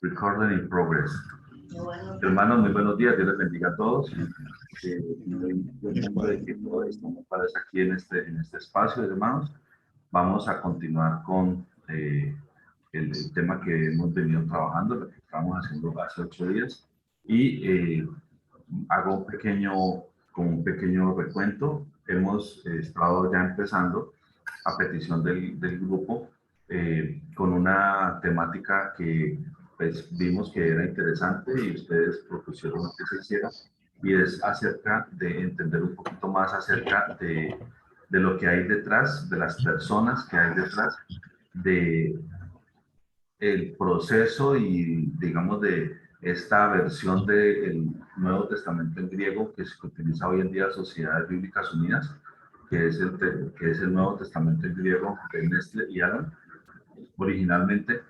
Recording in progress. Hermanos, muy buenos días, Dios les bendiga a todos. Muy contento de que todos estamos parados aquí en este espacio, hermanos. Vamos a continuar con el tema que hemos venido trabajando, lo que estamos haciendo hace 8 días. Y hago un pequeño recuento. Hemos estado ya empezando a petición del grupo con una temática que pues, vimos que era interesante y ustedes propusieron que se hiciera, y es acerca de entender un poquito más acerca de lo que hay detrás, de las personas que hay detrás de el proceso y, digamos, de esta versión del Nuevo Testamento en griego que se utiliza hoy en día en Sociedades Bíblicas Unidas, que es el Nuevo Testamento en griego de Nestle y Alan. Originalmente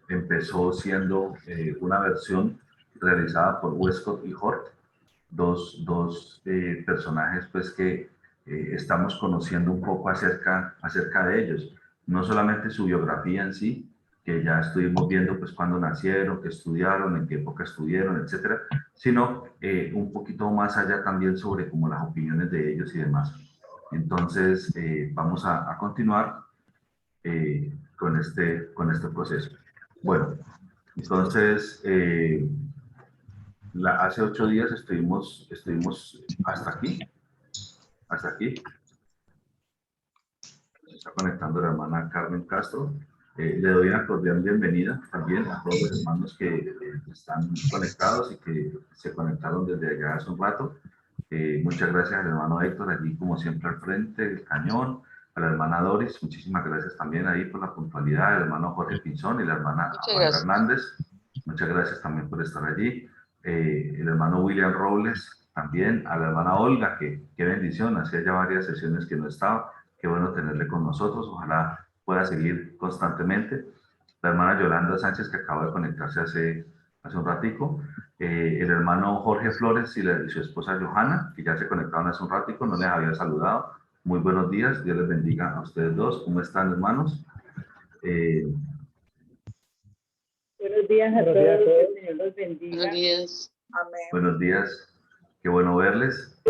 empezó siendo una versión realizada por Westcott y Hort, dos personajes pues que estamos conociendo un poco acerca de ellos. No solamente su biografía en sí, que ya estuvimos viendo pues cuándo nacieron, qué estudiaron, en qué época estuvieron, etcétera, sino un poquito más allá también sobre como las opiniones de ellos y demás. Entonces vamos a continuar con este proceso. Bueno, entonces hace 8 días estuvimos hasta aquí. Se está conectando la hermana Carmen Castro. Le doy una cordial bienvenida también a todos los hermanos que están conectados y que se conectaron desde allá hace un rato. Muchas gracias al hermano Héctor, allí como siempre al frente del cañón, a la hermana Doris, muchísimas gracias también ahí por la puntualidad, al hermano Jorge Pinzón y la hermana Amanda Hernández, muchas gracias también por estar allí. El hermano William Robles también, a la hermana Olga, que qué bendición, hacía ya varias sesiones que no estaba, qué bueno tenerle con nosotros, ojalá pueda seguir constantemente. La hermana Yolanda Sánchez, que acaba de conectarse hace un ratico. El hermano Jorge Flores y su esposa Johanna, que ya se conectaron hace un ratico, no les había saludado. Muy buenos días, Dios les bendiga a ustedes dos. ¿Cómo están, hermanos? Buenos días a todos, que el Señor los bendiga. Buenos días. Amén. Buenos días, qué bueno verles.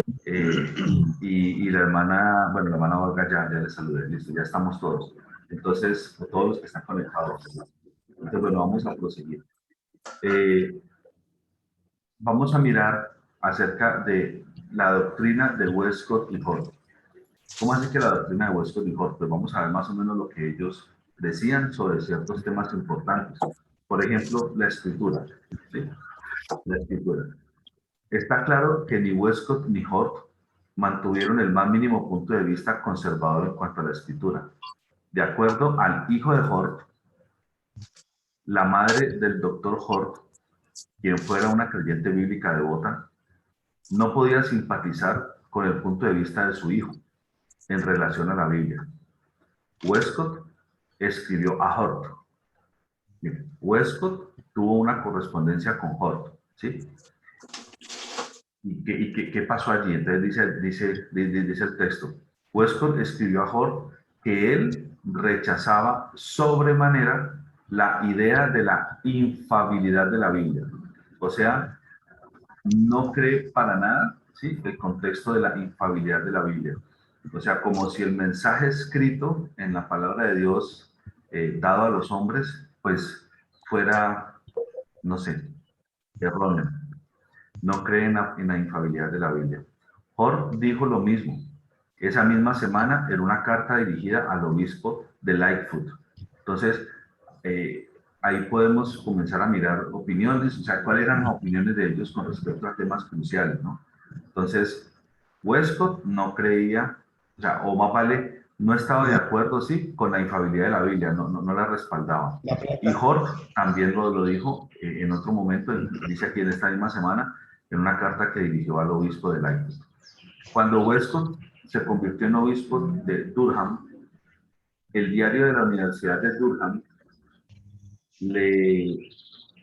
Y la hermana Olga ya les saludé, listo, ya estamos todos. Entonces, todos los que están conectados. Entonces, bueno, vamos a proseguir. Vamos a mirar acerca de la doctrina de Westcott y Hort. ¿Cómo hace que la doctrina de Westcott y Hort? Pues vamos a ver más o menos lo que ellos decían sobre ciertos temas importantes. Por ejemplo, la escritura. ¿Sí? La escritura. Está claro que ni Westcott ni Hort mantuvieron el más mínimo punto de vista conservador en cuanto a la escritura. De acuerdo al hijo de Hort, la madre del doctor Hort, quien fuera una creyente bíblica devota, no podía simpatizar con el punto de vista de su hijo en relación a la Biblia. Westcott escribió a Hort. Westcott tuvo una correspondencia con Hort, ¿sí? ¿Y qué pasó allí? Entonces dice el texto. Westcott escribió a Hort que él rechazaba sobremanera la idea de la infalibilidad de la Biblia. O sea, no cree para nada, ¿sí?, el contexto de la infalibilidad de la Biblia. O sea, como si el mensaje escrito en la palabra de Dios dado a los hombres, pues fuera, no sé, erróneo. No cree en la infalibilidad de la Biblia. Hort dijo lo mismo esa misma semana en una carta dirigida al obispo de Lightfoot. Entonces, ahí podemos comenzar a mirar opiniones, o sea, cuáles eran las opiniones de ellos con respecto a temas cruciales, ¿no? Entonces, Westcott no creía, o sea, o más vale, no estaba de acuerdo, sí, con la infalibilidad de la Biblia, no la respaldaba. Y Hort también lo dijo en otro momento, dice aquí en esta misma semana, en una carta que dirigió al obispo de Leipzig. Cuando Westcott se convirtió en obispo de Durham, el diario de la Universidad de Durham le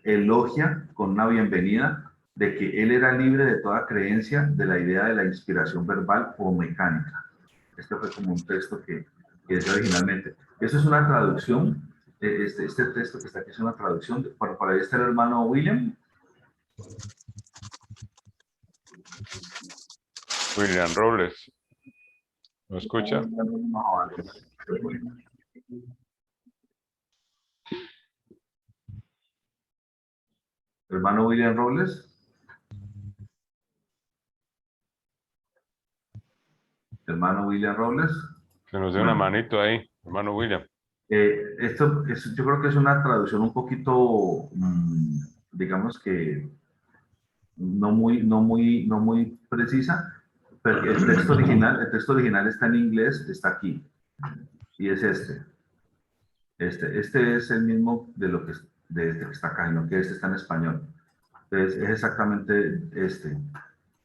elogia con una bienvenida de que él era libre de toda creencia de la idea de la inspiración verbal o mecánica. Este fue como un texto que decía originalmente. Eso es una traducción este texto que está aquí es una traducción. Por ahí está el hermano William. William Robles. ¿Me escucha? Hermano William Robles. Hermano William Robles. Que nos dé una manito ahí, hermano William. Yo creo que es una traducción un poquito, digamos que no muy precisa, pero el texto original está en inglés, está aquí, y es este. Este es el mismo de este que está acá, sino que este está en español. Entonces, es exactamente este.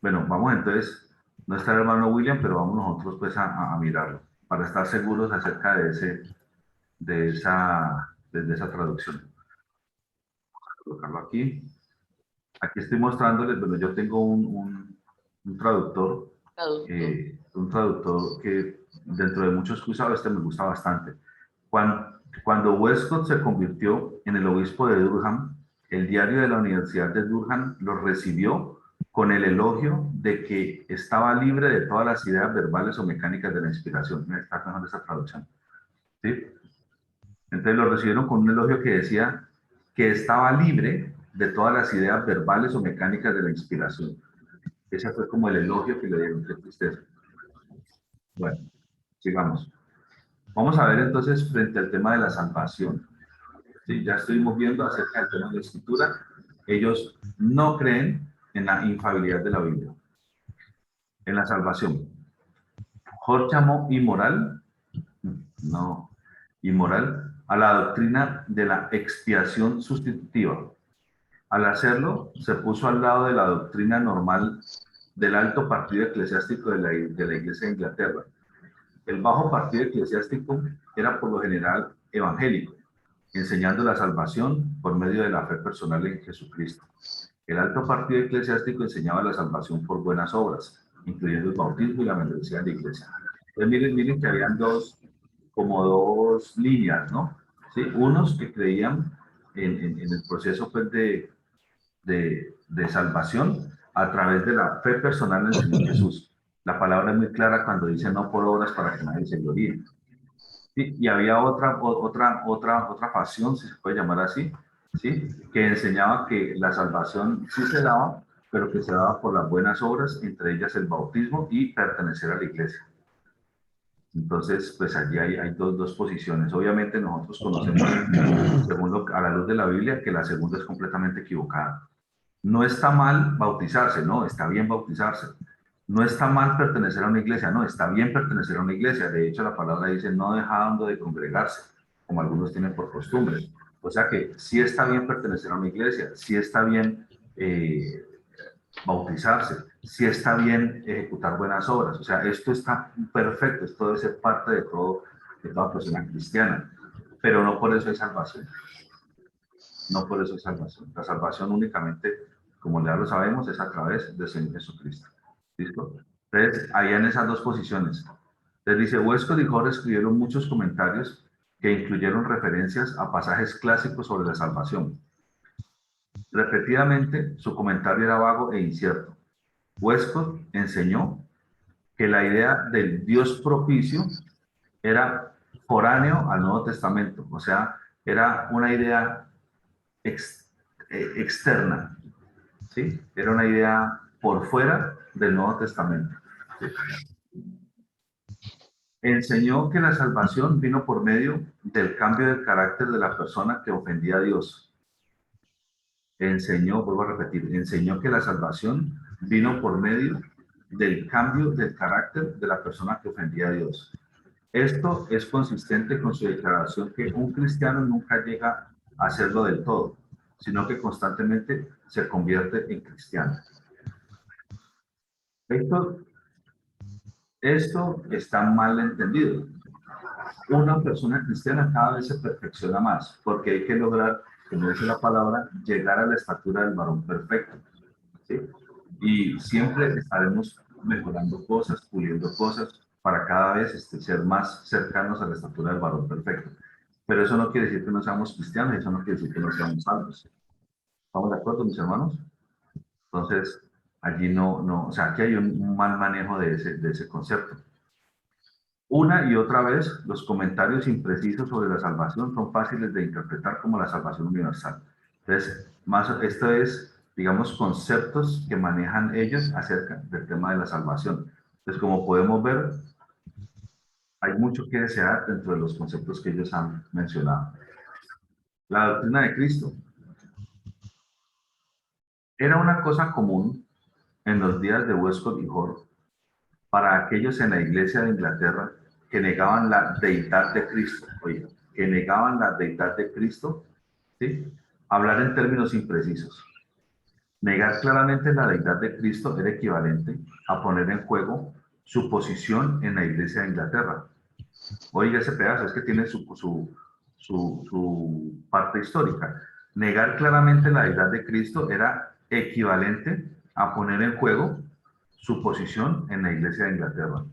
Bueno, vamos entonces, no está el hermano William, pero vamos nosotros pues a mirarlo, para estar seguros acerca de esa traducción. Vamos a colocarlo aquí. Aquí estoy mostrándoles, bueno, yo tengo un traductor, un traductor que dentro de muchos que he usado, este me gusta bastante. Cuando Westcott se convirtió en el obispo de Durham, el diario de la Universidad de Durham lo recibió con el elogio de que estaba libre de todas las ideas verbales o mecánicas de la inspiración. Está mejor esa traducción. ¿Sí? Entonces lo recibieron con un elogio que decía que estaba libre de todas las ideas verbales o mecánicas de la inspiración. Ese fue como el elogio que le dieron. Qué tristeza. Bueno, sigamos. Vamos a ver entonces frente al tema de la salvación. ¿Sí? Ya estuvimos viendo acerca del tema de la escritura. Ellos no creen en la infalibilidad de la Biblia, en la salvación. Jorge llamó inmoral, no, inmoral, a la doctrina de la expiación sustitutiva. Al hacerlo, se puso al lado de la doctrina normal del alto partido eclesiástico de la Iglesia de Inglaterra. El bajo partido eclesiástico era por lo general evangélico, enseñando la salvación por medio de la fe personal en Jesucristo. El alto partido eclesiástico enseñaba la salvación por buenas obras, incluyendo el bautismo y la membresía de la iglesia. Entonces miren que habían como dos líneas, ¿no? ¿Sí? Unos que creían en el proceso pues, de salvación a través de la fe personal en el Señor Jesús. La palabra es muy clara cuando dice no por obras para que nadie se gloríe. Sí, y había otra facción, si se puede llamar así, ¿sí? Que enseñaba que la salvación sí se daba, pero que se daba por las buenas obras, entre ellas el bautismo y pertenecer a la iglesia. Entonces, pues allí hay dos posiciones. Obviamente nosotros conocemos, a la luz de la Biblia, que la segunda es completamente equivocada. No está mal bautizarse, no, está bien bautizarse. No está mal pertenecer a una iglesia, no, está bien pertenecer a una iglesia. De hecho, la palabra dice no dejando de congregarse, como algunos tienen por costumbre. O sea que sí está bien pertenecer a una iglesia, sí está bien bautizarse, sí está bien ejecutar buenas obras. O sea, esto está perfecto, esto debe ser parte de toda persona cristiana, pero no por eso es salvación. No por eso es salvación. La salvación únicamente, como ya lo sabemos, es a través del Señor Jesucristo. ¿Listo? Entonces, ahí en esas dos posiciones. Les dice, Westcott y Jorge escribieron muchos comentarios que incluyeron referencias a pasajes clásicos sobre la salvación. Repetidamente, su comentario era vago e incierto. Westcott enseñó que la idea del Dios propicio era foráneo al Nuevo Testamento, o sea, era una idea externa, ¿sí? Era una idea por fuera del Nuevo Testamento. ¿Sí? Enseñó que la salvación vino por medio del cambio del carácter de la persona que ofendía a Dios. Vuelvo a repetir, enseñó que la salvación vino por medio del cambio del carácter de la persona que ofendía a Dios. Esto es consistente con su declaración que un cristiano nunca llega a hacerlo del todo, sino que constantemente se convierte en cristiano. Esto está mal entendido. Una persona cristiana cada vez se perfecciona más, porque hay que lograr, como dice la palabra, llegar a la estatura del varón perfecto. ¿Sí? Y siempre estaremos mejorando cosas, puliendo cosas, para cada vez ser más cercanos a la estatura del varón perfecto. Pero eso no quiere decir que no seamos cristianos, eso no quiere decir que no seamos salvos. ¿Estamos de acuerdo, mis hermanos? Entonces, allí o sea, aquí hay un mal manejo de ese concepto. Una y otra vez, los comentarios imprecisos sobre la salvación son fáciles de interpretar como la salvación universal. Entonces, esto es, digamos, conceptos que manejan ellos acerca del tema de la salvación. Entonces, como podemos ver, hay mucho que desear dentro de los conceptos que ellos han mencionado. La doctrina de Cristo era una cosa común en los días de Westcott y Hort para aquellos en la iglesia de Inglaterra que negaban la deidad de Cristo, oiga, que negaban la deidad de Cristo, ¿sí? Hablar en términos imprecisos. Negar claramente la deidad de Cristo era equivalente a poner en juego su posición en la iglesia de Inglaterra. Oiga, ese pedazo es que tiene su parte histórica. Negar claramente la deidad de Cristo era equivalente a poner en juego su posición en la iglesia de Inglaterra.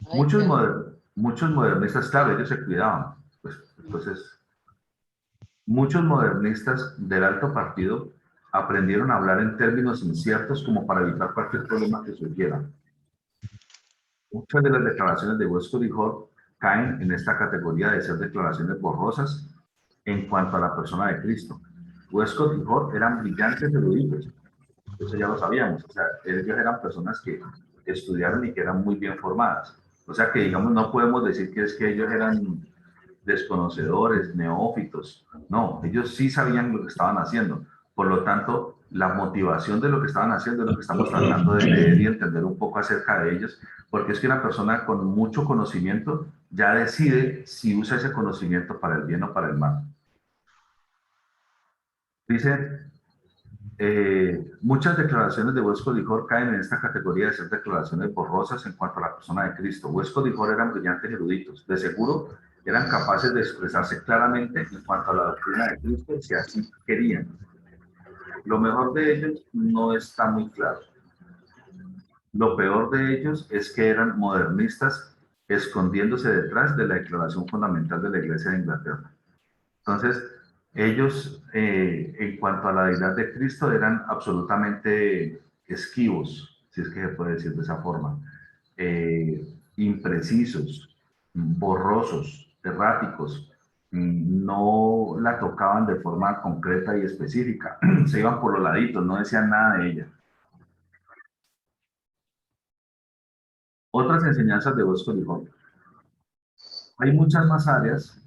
Muchos modernistas, claro, ellos se cuidaban. Pues, entonces, muchos modernistas del alto partido aprendieron a hablar en términos inciertos como para evitar cualquier problema que surgiera. Muchas de las declaraciones de Westcott y Hort caen en esta categoría de ser declaraciones borrosas en cuanto a la persona de Cristo. Westcott y Hort eran brillantes eruditos, eso ya lo sabíamos, o sea, ellos eran personas que estudiaron y que eran muy bien formadas. O sea que, digamos, no podemos decir que es que ellos eran desconocedores, neófitos. No, ellos sí sabían lo que estaban haciendo. Por lo tanto, la motivación de lo que estaban haciendo es lo que estamos tratando de leer y entender un poco acerca de ellos, porque es que una persona con mucho conocimiento ya decide si usa ese conocimiento para el bien o para el mal. Dice, muchas declaraciones de Westcott y Hort caen en esta categoría de ser declaraciones borrosas en cuanto a la persona de Cristo. Westcott y Hort eran brillantes eruditos. De seguro, eran capaces de expresarse claramente en cuanto a la doctrina de Cristo si así querían. Lo mejor de ellos no está muy claro. Lo peor de ellos es que eran modernistas escondiéndose detrás de la declaración fundamental de la Iglesia de Inglaterra. Entonces, ellos, en cuanto a la deidad de Cristo, eran absolutamente esquivos, si es que se puede decir de esa forma, imprecisos, borrosos, erráticos, no la tocaban de forma concreta y específica, se iban por los laditos, no decían nada de ella. Otras enseñanzas de Westcott y Hort. Hay muchas más áreas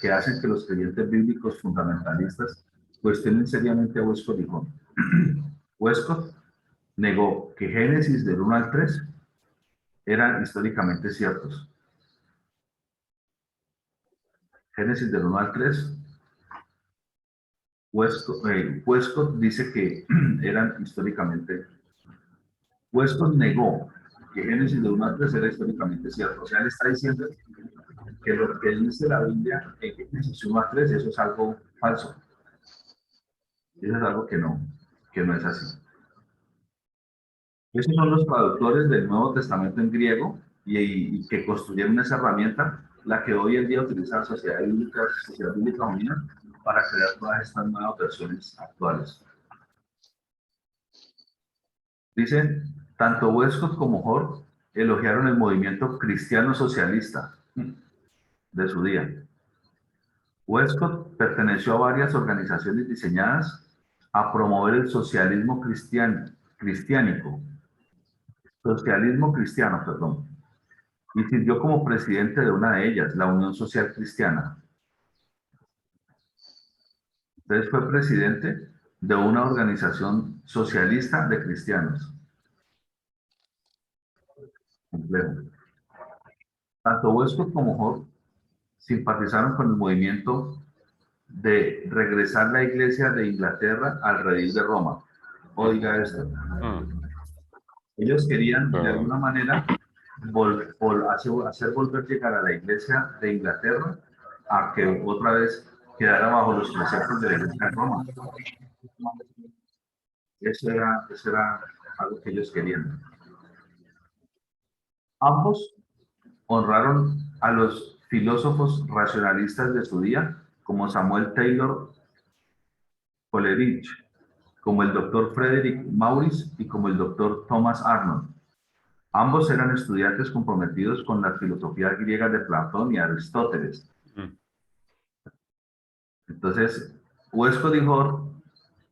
que hacen que los creyentes bíblicos fundamentalistas cuestionen seriamente a Westcott y Hort. Westcott negó que Génesis del 1 al 3 eran históricamente ciertos. Génesis del 1 al 3, Westcott dice que eran históricamente. Westcott negó que Génesis del 1 al 3 era históricamente cierto. O sea, él está diciendo que lo que dice la Biblia en Génesis 1 al 3, eso es algo falso. Eso es algo que no es así. Esos son los traductores del Nuevo Testamento en griego y que construyeron esa herramienta, la que hoy en día utiliza la Sociedad Bíblica Unida para crear todas estas nuevas versiones actuales. Dicen, tanto Westcott como Hort elogiaron el movimiento cristiano socialista de su día. Westcott perteneció a varias organizaciones diseñadas a promover el socialismo cristiano, perdón, y sirvió como presidente de una de ellas, la Unión Social Cristiana. Entonces fue presidente de una organización socialista de cristianos. Complejo. Tanto Westcott como Hort simpatizaron con el movimiento de regresar la iglesia de Inglaterra al redil de Roma. Oiga esto. Ellos querían, de alguna manera, hacer volver llegar a la iglesia de Inglaterra a que otra vez quedara bajo los preceptos de la iglesia de Roma. Eso era algo que ellos querían. Ambos honraron a los filósofos racionalistas de su día, como Samuel Taylor Coleridge, como el doctor Frederick Maurice y como el doctor Thomas Arnold. Ambos eran estudiantes comprometidos con la filosofía griega de Platón y Aristóteles. Entonces, Westcott y Hort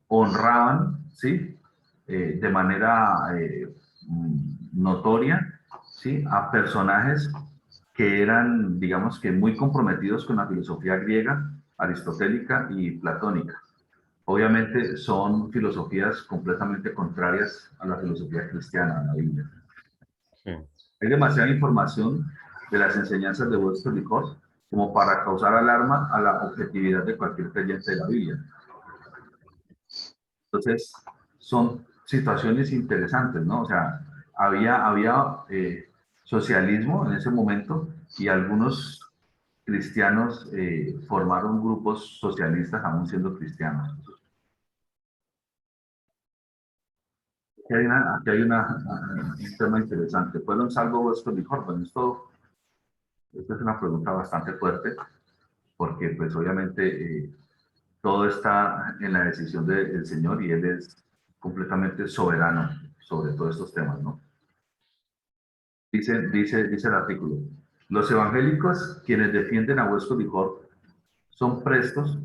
honraban, ¿sí? De manera notoria, ¿sí? A personajes que eran, digamos que muy comprometidos con la filosofía griega, aristotélica y platónica. Obviamente son filosofías completamente contrarias a la filosofía cristiana, a la Biblia. Sí. Hay demasiada información de las enseñanzas de Westcott y Hort como para causar alarma a la objetividad de cualquier creyente de la Biblia. Entonces, son situaciones interesantes, ¿no? O sea, había socialismo en ese momento y algunos cristianos formaron grupos socialistas aún siendo cristianos. Aquí hay un tema interesante. ¿Fueron salvos Westcott y Hort? Bueno, esto es una pregunta bastante fuerte porque pues obviamente todo está en la decisión del Señor y Él es completamente soberano sobre todos estos temas, ¿no? Dice el artículo, los evangélicos, quienes defienden a Westcott y Hort, son prestos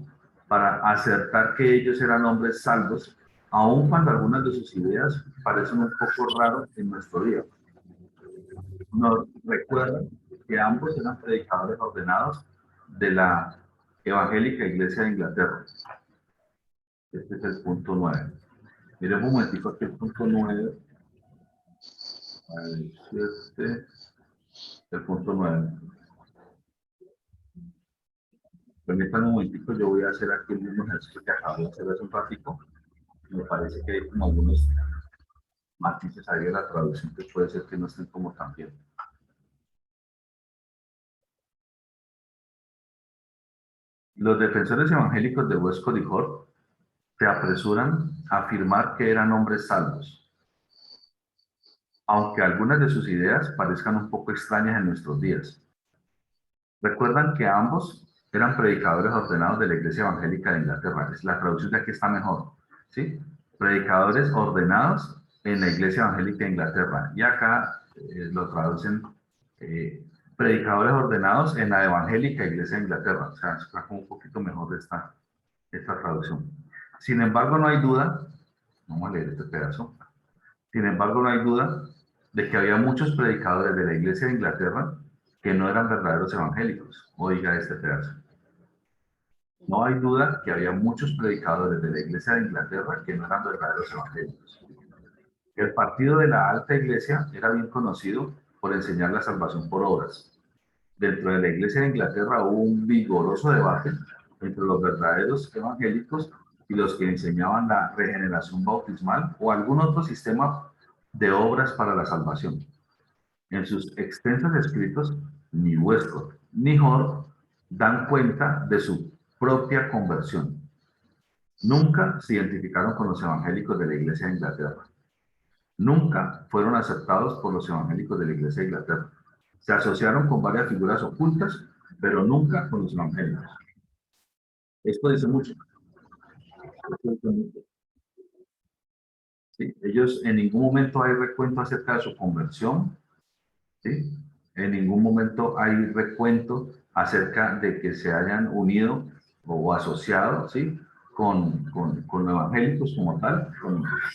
para acertar que ellos eran hombres salvos, aun cuando algunas de sus ideas parecen un poco raras en nuestro día. Nos recuerdan que ambos eran predicadores ordenados de la evangélica Iglesia de Inglaterra. Este es el punto 9. Miren un momentico aquí el punto 9. El punto 9. Permítanme un momentico, yo voy a hacer aquí el mismo ejercicio que acabo de hacer hace un ratico. Me parece que hay como algunos matices ahí de la traducción que puede ser que no estén como tan bien. Los defensores evangélicos de Westcott y Hort se apresuran a afirmar que eran hombres salvos, aunque algunas de sus ideas parezcan un poco extrañas en nuestros días. Recuerdan que ambos eran predicadores ordenados de la Iglesia Evangélica de Inglaterra. La traducción de aquí está mejor, ¿sí? Predicadores ordenados en la Iglesia Evangélica de Inglaterra. Y acá lo traducen predicadores ordenados en la Evangélica Iglesia de Inglaterra. O sea, está como un poquito mejor esta traducción. Sin embargo, no hay duda, vamos a leer este pedazo. Sin embargo, no hay duda de que había muchos predicadores de la Iglesia de Inglaterra que no eran verdaderos evangélicos. Oiga este pedazo. No hay duda que había muchos predicadores de la Iglesia de Inglaterra que no eran verdaderos evangélicos. El partido de la alta iglesia era bien conocido por enseñar la salvación por obras. Dentro de la Iglesia de Inglaterra hubo un vigoroso debate entre los verdaderos evangélicos y los que enseñaban la regeneración bautismal o algún otro sistema de obras para la salvación. En sus extensos escritos, ni Westcott ni Hort dan cuenta de su propia conversión. Nunca se identificaron con los evangélicos de la Iglesia de Inglaterra. Nunca fueron aceptados por los evangélicos de la Iglesia de Inglaterra. Se asociaron con varias figuras ocultas, pero nunca con los evangélicos. Esto dice mucho. ¿Sí? Ellos en ningún momento hay recuento acerca de su conversión, ¿sí? En ningún momento hay recuento acerca de que se hayan unido o asociado, ¿sí? Con evangélicos como tal,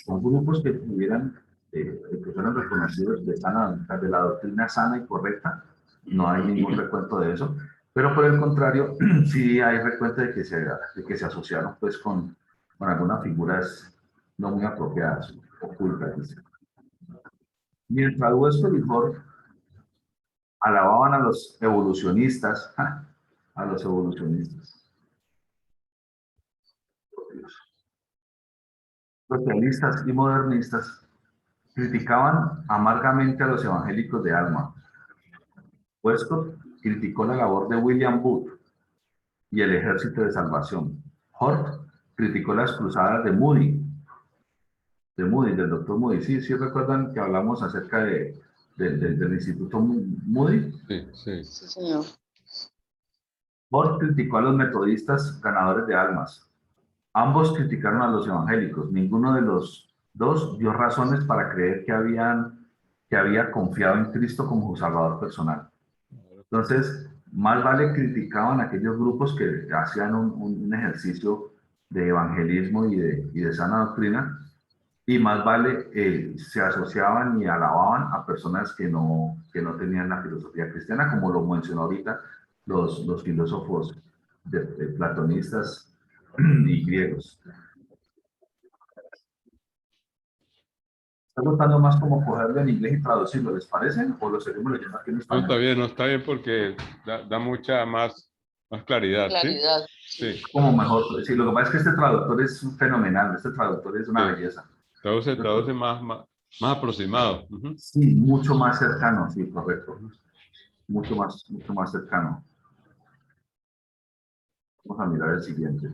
con grupos que tuvieran, que fueran reconocidos de la doctrina sana y correcta. No hay ningún recuento de eso, pero por el contrario, sí hay recuento de que se asociaron pues con algunas figuras no muy apropiadas, ocultas. ¿Sí? Mientras Westcott y Hort alababan a los evolucionistas, a los evolucionistas. Socialistas y modernistas criticaban amargamente a los evangélicos de Alma. Westcott criticó la labor de William Booth y el Ejército de Salvación. Hort criticó las cruzadas de Moody, del doctor Moody. Sí, recuerdan que hablamos acerca del Instituto Moody. Sí. Sí, señor. Hort criticó a los metodistas ganadores de almas. Ambos criticaron a los evangélicos. Ninguno de los dos dio razones para creer que había confiado en Cristo como su Salvador personal. Entonces, más vale criticaban a aquellos grupos que hacían un ejercicio de evangelismo y de sana doctrina, y más vale se asociaban y alababan a personas que no tenían la filosofía cristiana, como lo mencionó ahorita los filósofos de platonistas y griegos. Está gustando más como cogerlo en inglés y traducirlo, ¿les parece? ¿O lo seguimos leyendo aquí en No, español? no está bien porque da mucha más claridad, Claridad. ¿sí? Sí. Como mejor. Sí, lo que pasa es que este traductor es fenomenal, este traductor es una Sí. belleza. Traduce más aproximado. Ujú. Sí, mucho más cercano, sí, correcto. Mucho más cercano. Vamos a mirar el siguiente.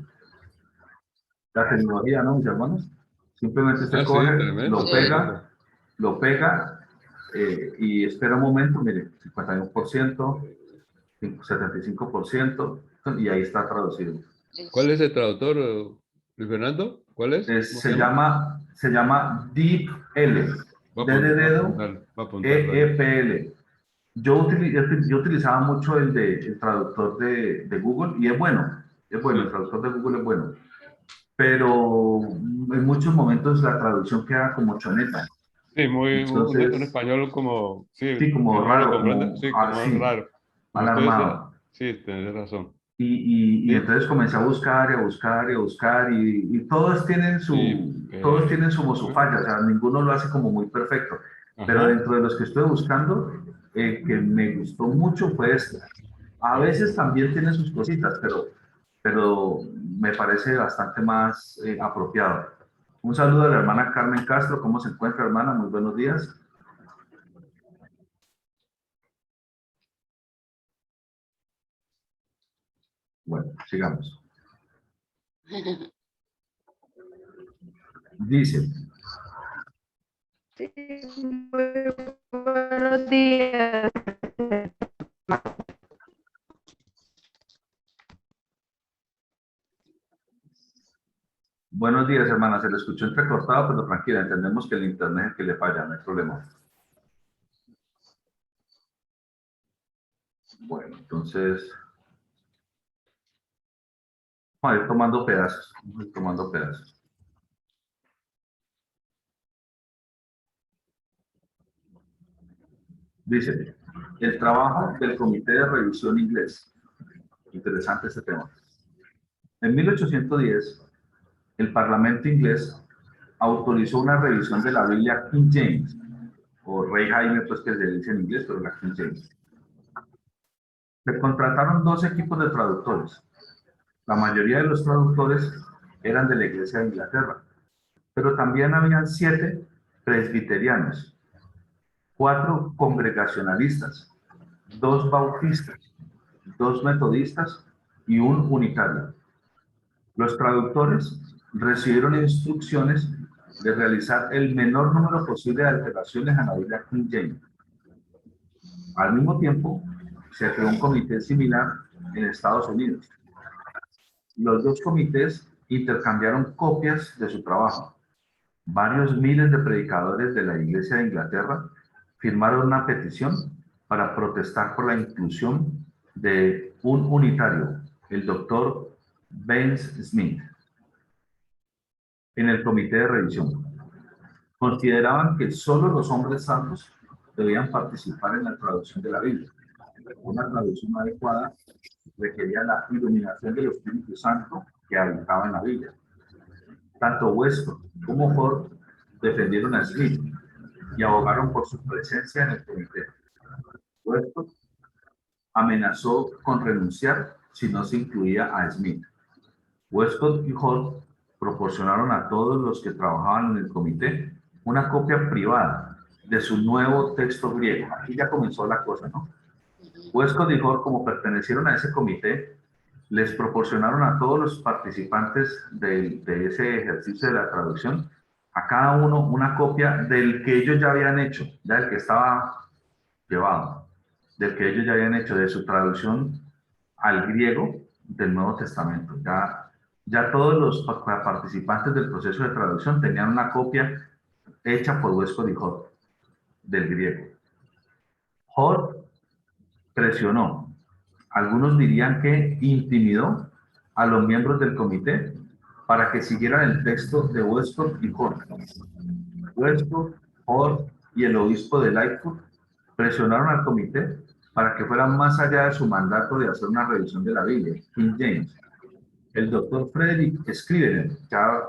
La tecnología, ¿no, mis hermanos? Simplemente usted Sí, coge, tremendo. lo pega y espera un momento, mire, 51%, 75%, y ahí está traducido. ¿Cuál es el traductor, Luis Fernando? ¿Cuál es? ¿Cómo Se llama DeepL, D de dedo, va a apuntarlo ahí. EEPL. Yo utilizaba mucho el traductor de Google y es bueno, Sí. el traductor de Google es bueno, pero en muchos momentos la traducción queda como choneta. Sí, un Entonces, español como, sí, sí, que como uno lo raro, comprende, sí, como es así, raro. Como mal usted decía, armado. sí, tenés razón. Y Sí, entonces comencé a buscar y a buscar y a buscar y sí, todos tienen su falla, o sea, ninguno lo hace como muy perfecto. Pero ajá. dentro de los que estoy buscando, que me gustó mucho fue este. A veces también tiene sus cositas, pero me parece bastante más apropiado. Un saludo a la hermana Carmen Castro. ¿Cómo se encuentra, hermana? Muy buenos días. Bueno, sigamos. Dice, Sí, muy buenos días. buenos días, hermana. Se le escuchó entrecortado, pero tranquila, entendemos que el internet es el que le falla, no hay problema. Bueno, entonces, vamos a ir tomando pedazos. Vamos a ir tomando pedazos. Dice, el trabajo del Comité de Revisión Inglés. Interesante este tema. En 1810, el Parlamento inglés autorizó una revisión de la Biblia King James, o Rey Jaime, pues que se dice en inglés, pero la King James. Se contrataron dos equipos de traductores. La mayoría de los traductores eran de la Iglesia de Inglaterra, pero también habían 7 presbiterianos, 4 congregacionalistas, 2 bautistas, 2 metodistas y un unitario. Los traductores recibieron instrucciones de realizar el menor número posible de alteraciones a la Biblia King James. Al mismo tiempo, se creó un comité similar en Estados Unidos. Los dos comités intercambiaron copias de su trabajo. Varios miles de predicadores de la Iglesia de Inglaterra firmaron una petición para protestar por la inclusión de un unitario, el doctor Benz Smith, en el comité de revisión. Consideraban que solo los hombres santos debían participar en la traducción de la Biblia. Una traducción adecuada requería la iluminación del Espíritu Santo que habitaba en la Biblia. Tanto Weston como Ford defendieron a Smith y abogaron por su presencia en el comité. Weston amenazó con renunciar si no se incluía a Smith. Westcott y Hall proporcionaron a todos los que trabajaban en el comité una copia privada de su nuevo texto griego. Aquí ya comenzó la cosa, ¿no? Westcott y Hall, como pertenecieron a ese comité, les proporcionaron a todos los participantes de ese ejercicio de la traducción, a cada uno una copia del que ellos ya habían hecho, ya del que estaba llevado, del que ellos ya habían hecho, de su traducción al griego del Nuevo Testamento. Ya todos los participantes del proceso de traducción tenían una copia hecha por Westcott y Hort del griego. Hort presionó, algunos dirían que intimidó a los miembros del comité para que siguieran el texto de Westcott y Hort. Westcott, Hort y el obispo de Lightfoot presionaron al comité para que fueran más allá de su mandato de hacer una revisión de la Biblia, King James. El doctor Frederick Scrivener, ya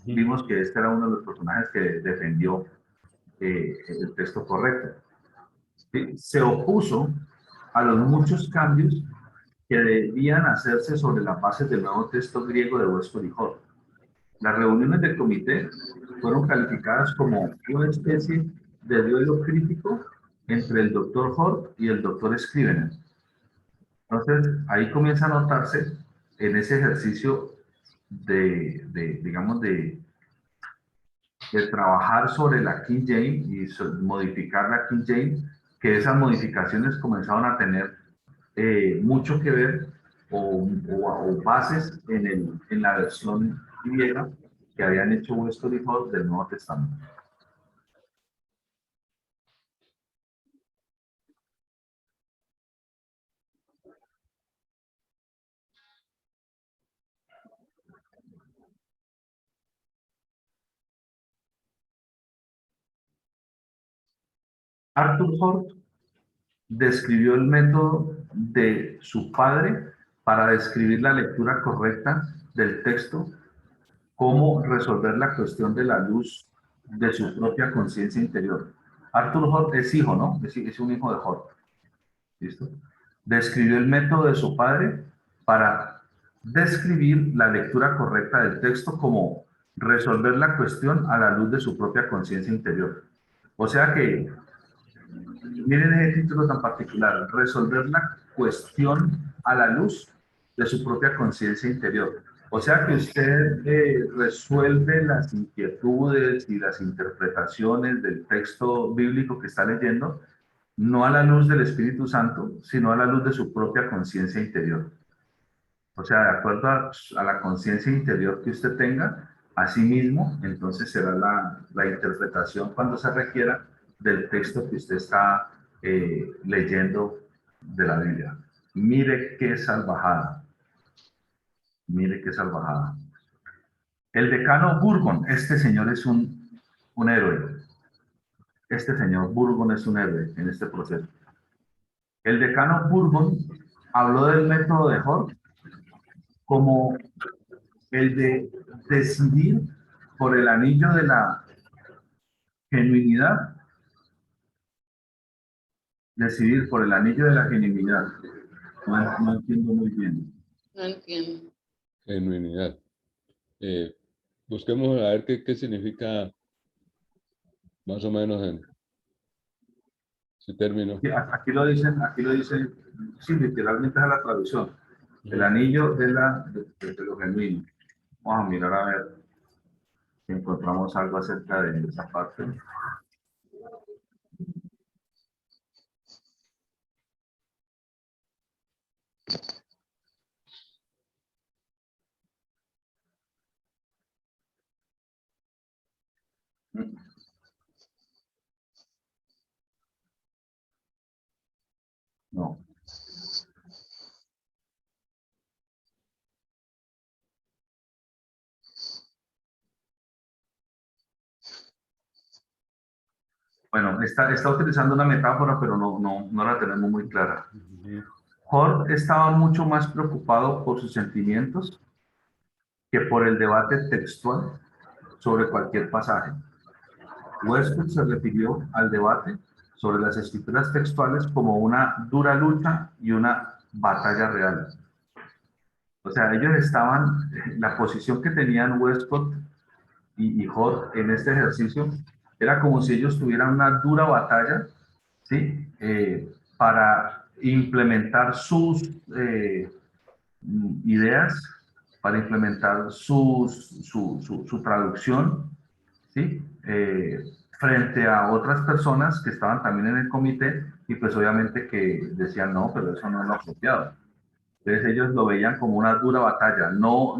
vimos que este era uno de los personajes que defendió el texto correcto. Se opuso a los muchos cambios que debían hacerse sobre las bases del nuevo texto griego de Westcott y Hort. Las reuniones del comité fueron calificadas como una especie de duelo crítico entre el doctor Hort y el doctor Scrivener. Entonces, ahí comienza a notarse en ese ejercicio digamos, de trabajar sobre la King James y modificar la King James, que esas modificaciones comenzaron a tener mucho que ver o bases en la versión griega que habían hecho Westcott y Hort del Nuevo Testamento. Arthur Hort describió el método de su padre para describir la lectura correcta del texto, cómo resolver la cuestión de la luz de su propia conciencia interior. Arthur Hort es hijo, ¿no? Es un hijo de Hort. ¿Listo? Describió el método de su padre para describir la lectura correcta del texto, como resolver la cuestión a la luz de su propia conciencia interior. O sea que, miren ese título tan particular, resolver la cuestión a la luz de su propia conciencia interior. O sea que usted resuelve las inquietudes y las interpretaciones del texto bíblico que está leyendo, no a la luz del Espíritu Santo, sino a la luz de su propia conciencia interior. O sea, de acuerdo a la conciencia interior que usted tenga, así mismo, entonces será la interpretación cuando se requiera del texto que usted está leyendo de la Biblia. Mire qué salvajada. Mire qué salvajada. El decano Burgon, este señor es un héroe. Este señor Burgon es un héroe en este proceso. El decano Burgon habló del método de Hort como el de decidir por el anillo de la genuinidad, decidir por el anillo de la genuinidad. No entiendo muy bien. No entiendo. Genuinidad. Busquemos a ver qué significa más o menos en ese término. Aquí lo dicen, sí, literalmente es la traducción. El anillo de lo genuino. Vamos a mirar a ver si encontramos algo acerca de esa parte. No. Bueno, está utilizando una metáfora, pero no la tenemos muy clara. Hort estaba mucho más preocupado por sus sentimientos que por el debate textual sobre cualquier pasaje. Westcott se refirió al debate sobre las escrituras textuales como una dura lucha y una batalla real. O sea, ellos estaban, la posición que tenían Westcott y Hort en este ejercicio era como si ellos tuvieran una dura batalla, ¿sí? Para implementar sus ideas, para implementar su traducción, ¿sí? Frente a otras personas que estaban también en el comité y pues obviamente que decían no, pero eso no es lo apropiado. Entonces ellos lo veían como una dura batalla, no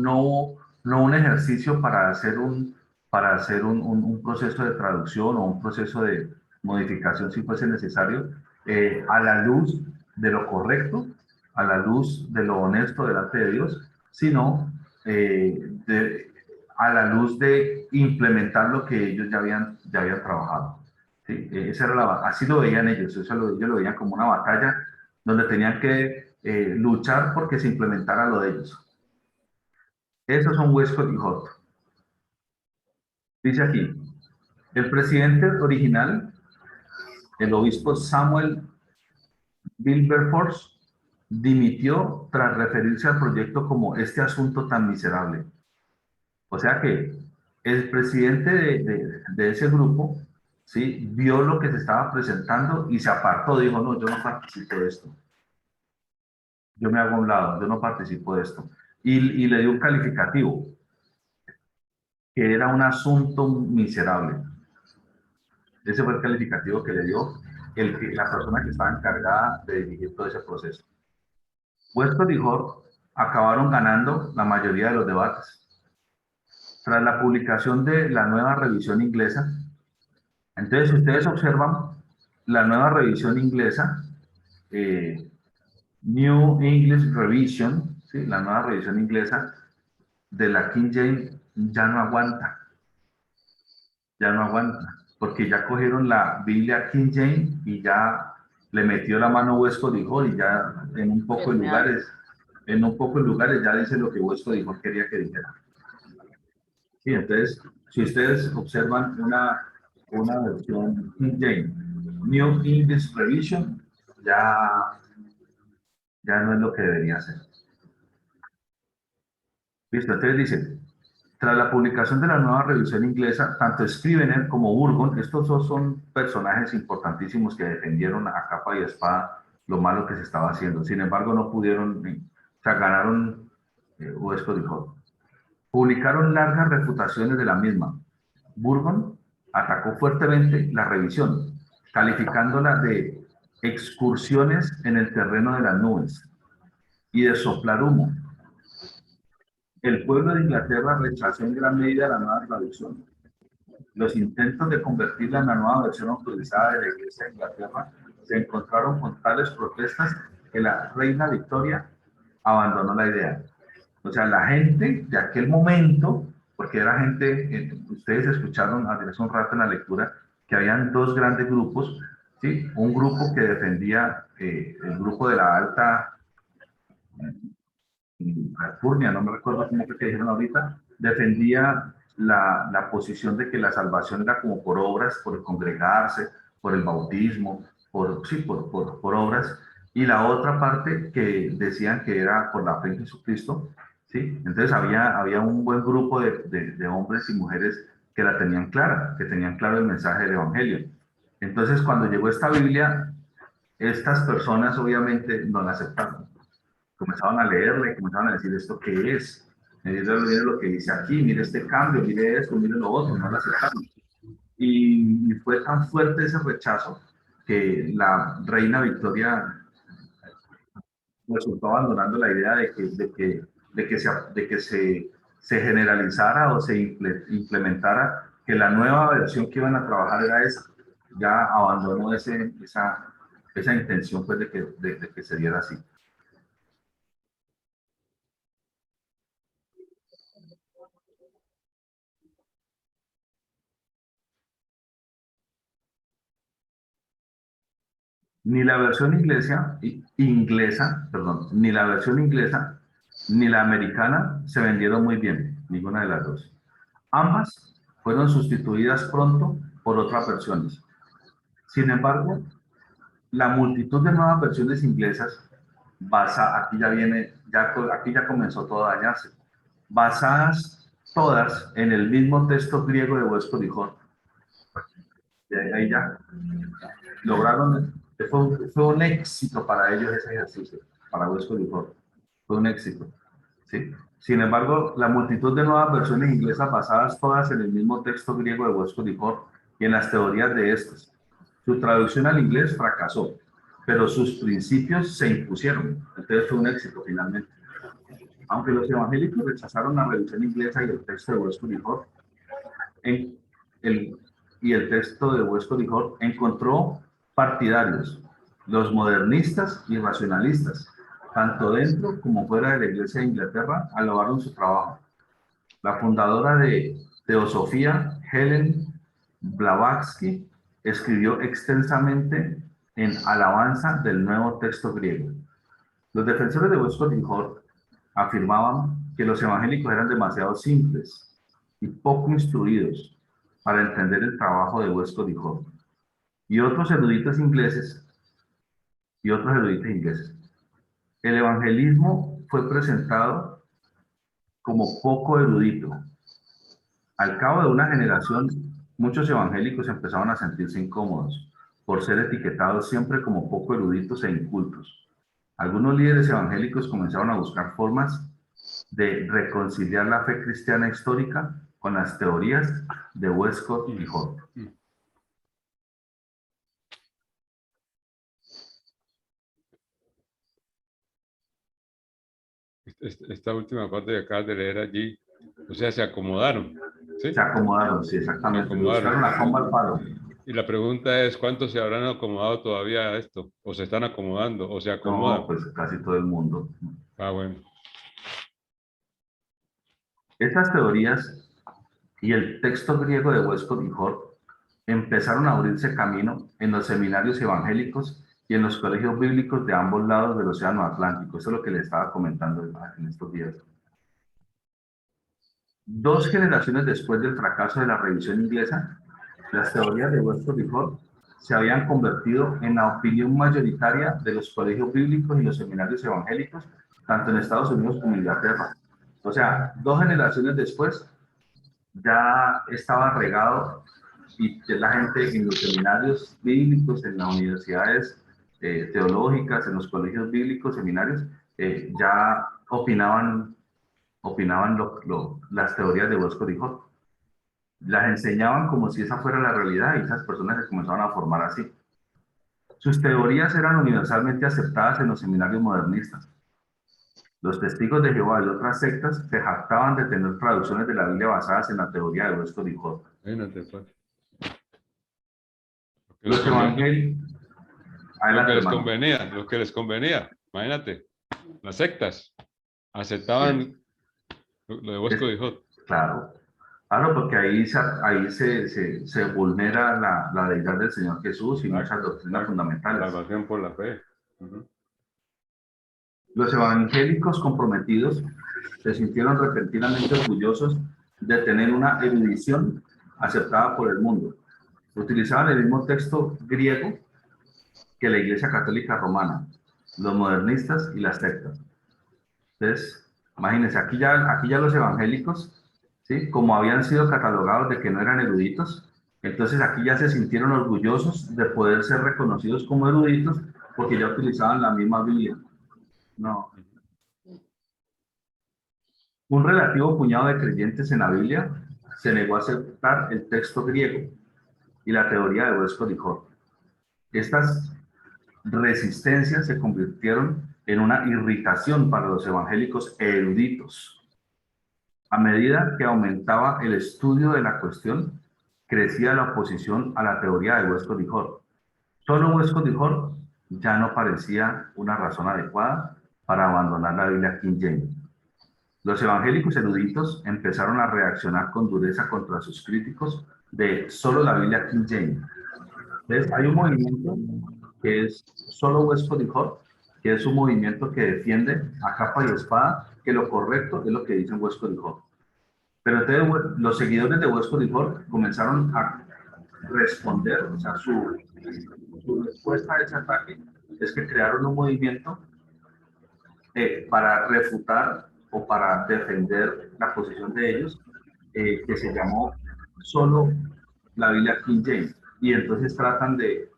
un ejercicio para hacer un proceso de traducción o un proceso de modificación si fuese necesario, a la luz de lo correcto, a la luz de lo honesto delante de Dios, sino a la luz de implementar lo que ellos ya habían trabajado. ¿Sí? Esa era así lo veían ellos, ellos lo veían como una batalla donde tenían que luchar porque se implementara lo de ellos. Esos son Westcott y Hort. Dice aquí, el presidente original, el obispo Samuel Wilberforce, dimitió tras referirse al proyecto como este asunto tan miserable. O sea que el presidente de ese grupo, ¿sí?, vio lo que se estaba presentando y se apartó, dijo, no, yo no participo de esto. Yo me hago a un lado, yo no participo de esto. Y le dio un calificativo, que era un asunto miserable. Ese fue el calificativo que le dio la persona que estaba encargada de dirigir todo ese proceso. Westcott y Hort acabaron ganando la mayoría de los debates. Tras la publicación de la nueva revisión inglesa, entonces si ustedes observan, la nueva revisión inglesa, New English Revision, ¿sí?, la nueva revisión inglesa de la King James ya no aguanta. Ya no aguanta, porque ya cogieron la Biblia King James y ya le metió la mano Westcott y Hort y ya en un poco de lugares ya dice lo que Westcott y Hort quería que dijera. Sí, entonces, si ustedes observan una versión King James, New English Revision, ya no es lo que debería ser. Listo, entonces dice, tras la publicación de la nueva revisión inglesa, tanto Scrivener como Burgon, estos dos son personajes importantísimos que defendieron a capa y espada lo malo que se estaba haciendo. Sin embargo, no pudieron, o sea, ganaron Westcott y Hort. Publicaron largas refutaciones de la misma. Burgon atacó fuertemente la revisión, calificándola de excursiones en el terreno de las nubes y de soplar humo. El pueblo de Inglaterra rechazó en gran medida la nueva traducción. Los intentos de convertirla en la nueva versión autorizada de la Iglesia de Inglaterra se encontraron con tales protestas que la reina Victoria abandonó la idea. O sea, la gente de aquel momento, porque era gente, ustedes escucharon hace un rato en la lectura, que habían dos grandes grupos, ¿sí? Un grupo que defendía el grupo de la alta Alcurnia, no me recuerdo cómo fue que dijeron ahorita, defendía la posición de que la salvación era como por obras, por congregarse, por el bautismo, por obras, y la otra parte que decían que era por la fe en Jesucristo, ¿sí? Entonces había un buen grupo de hombres y mujeres que la tenían clara, que tenían claro el mensaje del Evangelio. Entonces cuando llegó esta Biblia, estas personas obviamente no la aceptaron. Comenzaban a leerle, comenzaban a decir, ¿esto qué es? Mire lo que dice aquí, mire este cambio, mire esto, mire lo otro, no lo aceptaron. Y fue tan fuerte ese rechazo que la reina Victoria resultó abandonando la idea de que se generalizara o se implementara que la nueva versión que iban a trabajar era esa. Ya abandonó esa intención pues, de que se diera así. Ni la versión ni la versión inglesa ni la americana se vendieron muy bien, ninguna de las dos. Ambas fueron sustituidas pronto por otras versiones. Sin embargo, la multitud de nuevas versiones inglesas, aquí ya comenzó todo a dañarse, basadas todas en el mismo texto griego de Westcott y Hort. Ahí ya lograron, fue un éxito para ellos ese ejercicio, para Westcott y Hort. Fue un éxito. ¿Sí? Sin embargo, la multitud de nuevas versiones inglesas basadas todas en el mismo texto griego de Westcott y Hort y en las teorías de estos. Su traducción al inglés fracasó, pero sus principios se impusieron. Entonces fue un éxito finalmente. Aunque los evangélicos rechazaron la revisión inglesa y el texto de Westcott y Hort, el texto de Westcott y Hort encontró partidarios, los modernistas y racionalistas, tanto dentro como fuera de la Iglesia de Inglaterra, alabaron su trabajo. La fundadora de Teosofía, Helen Blavatsky, escribió extensamente en alabanza del nuevo texto griego. Los defensores de Westcott y Hort afirmaban que los evangélicos eran demasiado simples y poco instruidos para entender el trabajo de Westcott y Hort. Y otros eruditos ingleses, el evangelismo fue presentado como poco erudito. Al cabo de una generación, muchos evangélicos empezaron a sentirse incómodos por ser etiquetados siempre como poco eruditos e incultos. Algunos líderes evangélicos comenzaron a buscar formas de reconciliar la fe cristiana histórica con las teorías de Westcott y Hort. Esta última parte que acabas de leer allí, o sea, se acomodaron. ¿Sí? Se acomodaron, sí, exactamente. Buscaron la comba al palo. Y la pregunta es, ¿cuántos se habrán acomodado todavía a esto? ¿O se están acomodando? ¿O se acomodan? No, pues casi todo el mundo. Ah, bueno. Estas teorías y el texto griego de Westcott y Hort empezaron a abrirse camino en los seminarios evangélicos y en los colegios bíblicos de ambos lados del Océano Atlántico. Eso es lo que le estaba comentando en estos días. 2 generaciones después del fracaso de la revisión inglesa, las teorías de Westcott y Hort se habían convertido en la opinión mayoritaria de los colegios bíblicos y los seminarios evangélicos, tanto en Estados Unidos como en Inglaterra. O sea, 2 generaciones después ya estaba regado y la gente en los seminarios bíblicos, en las universidades teológicas, en los colegios bíblicos, seminarios, ya opinaban las teorías de Westcott y Hort. Las enseñaban como si esa fuera la realidad y esas personas se comenzaron a formar así. Sus teorías eran universalmente aceptadas en los seminarios modernistas. Los testigos de Jehová y otras sectas se jactaban de tener traducciones de la Biblia basadas en la teoría de Westcott y Hort. Los evangélicos. Lo que les convenía, imagínate, las sectas aceptaban lo de Westcott y Hort. Claro, porque ahí se vulnera la deidad del Señor Jesús y muchas doctrinas fundamentales. La salvación por la fe. Los evangélicos comprometidos se sintieron repentinamente orgullosos de tener una erudición aceptada por el mundo. Utilizaban el mismo texto griego que la Iglesia Católica Romana, los modernistas y las sectas. Entonces, imagínense, aquí ya los evangélicos, ¿sí?, como habían sido catalogados de que no eran eruditos, entonces aquí ya se sintieron orgullosos de poder ser reconocidos como eruditos porque ya utilizaban la misma Biblia. No. Un relativo puñado de creyentes en la Biblia se negó a aceptar el texto griego y la teoría de Westcott y Hort. Estas resistencias se convirtieron en una irritación para los evangélicos eruditos. A medida que aumentaba el estudio de la cuestión, crecía la oposición a la teoría de Westcott y Hort. Solo Westcott y Hort ya no parecía una razón adecuada para abandonar la Biblia King James. Los evangélicos eruditos empezaron a reaccionar con dureza contra sus críticos de solo la Biblia King James. Entonces, hay un movimiento que es solo Westcott y Hort, que es un movimiento que defiende a capa y espada que lo correcto es lo que dicen Westcott y Hort. Pero entonces los seguidores de Westcott y Hort comenzaron a responder, o sea, su respuesta a ese ataque es que crearon un movimiento para refutar o para defender la posición de ellos, que se llamó solo la Biblia King James. Y entonces tratan de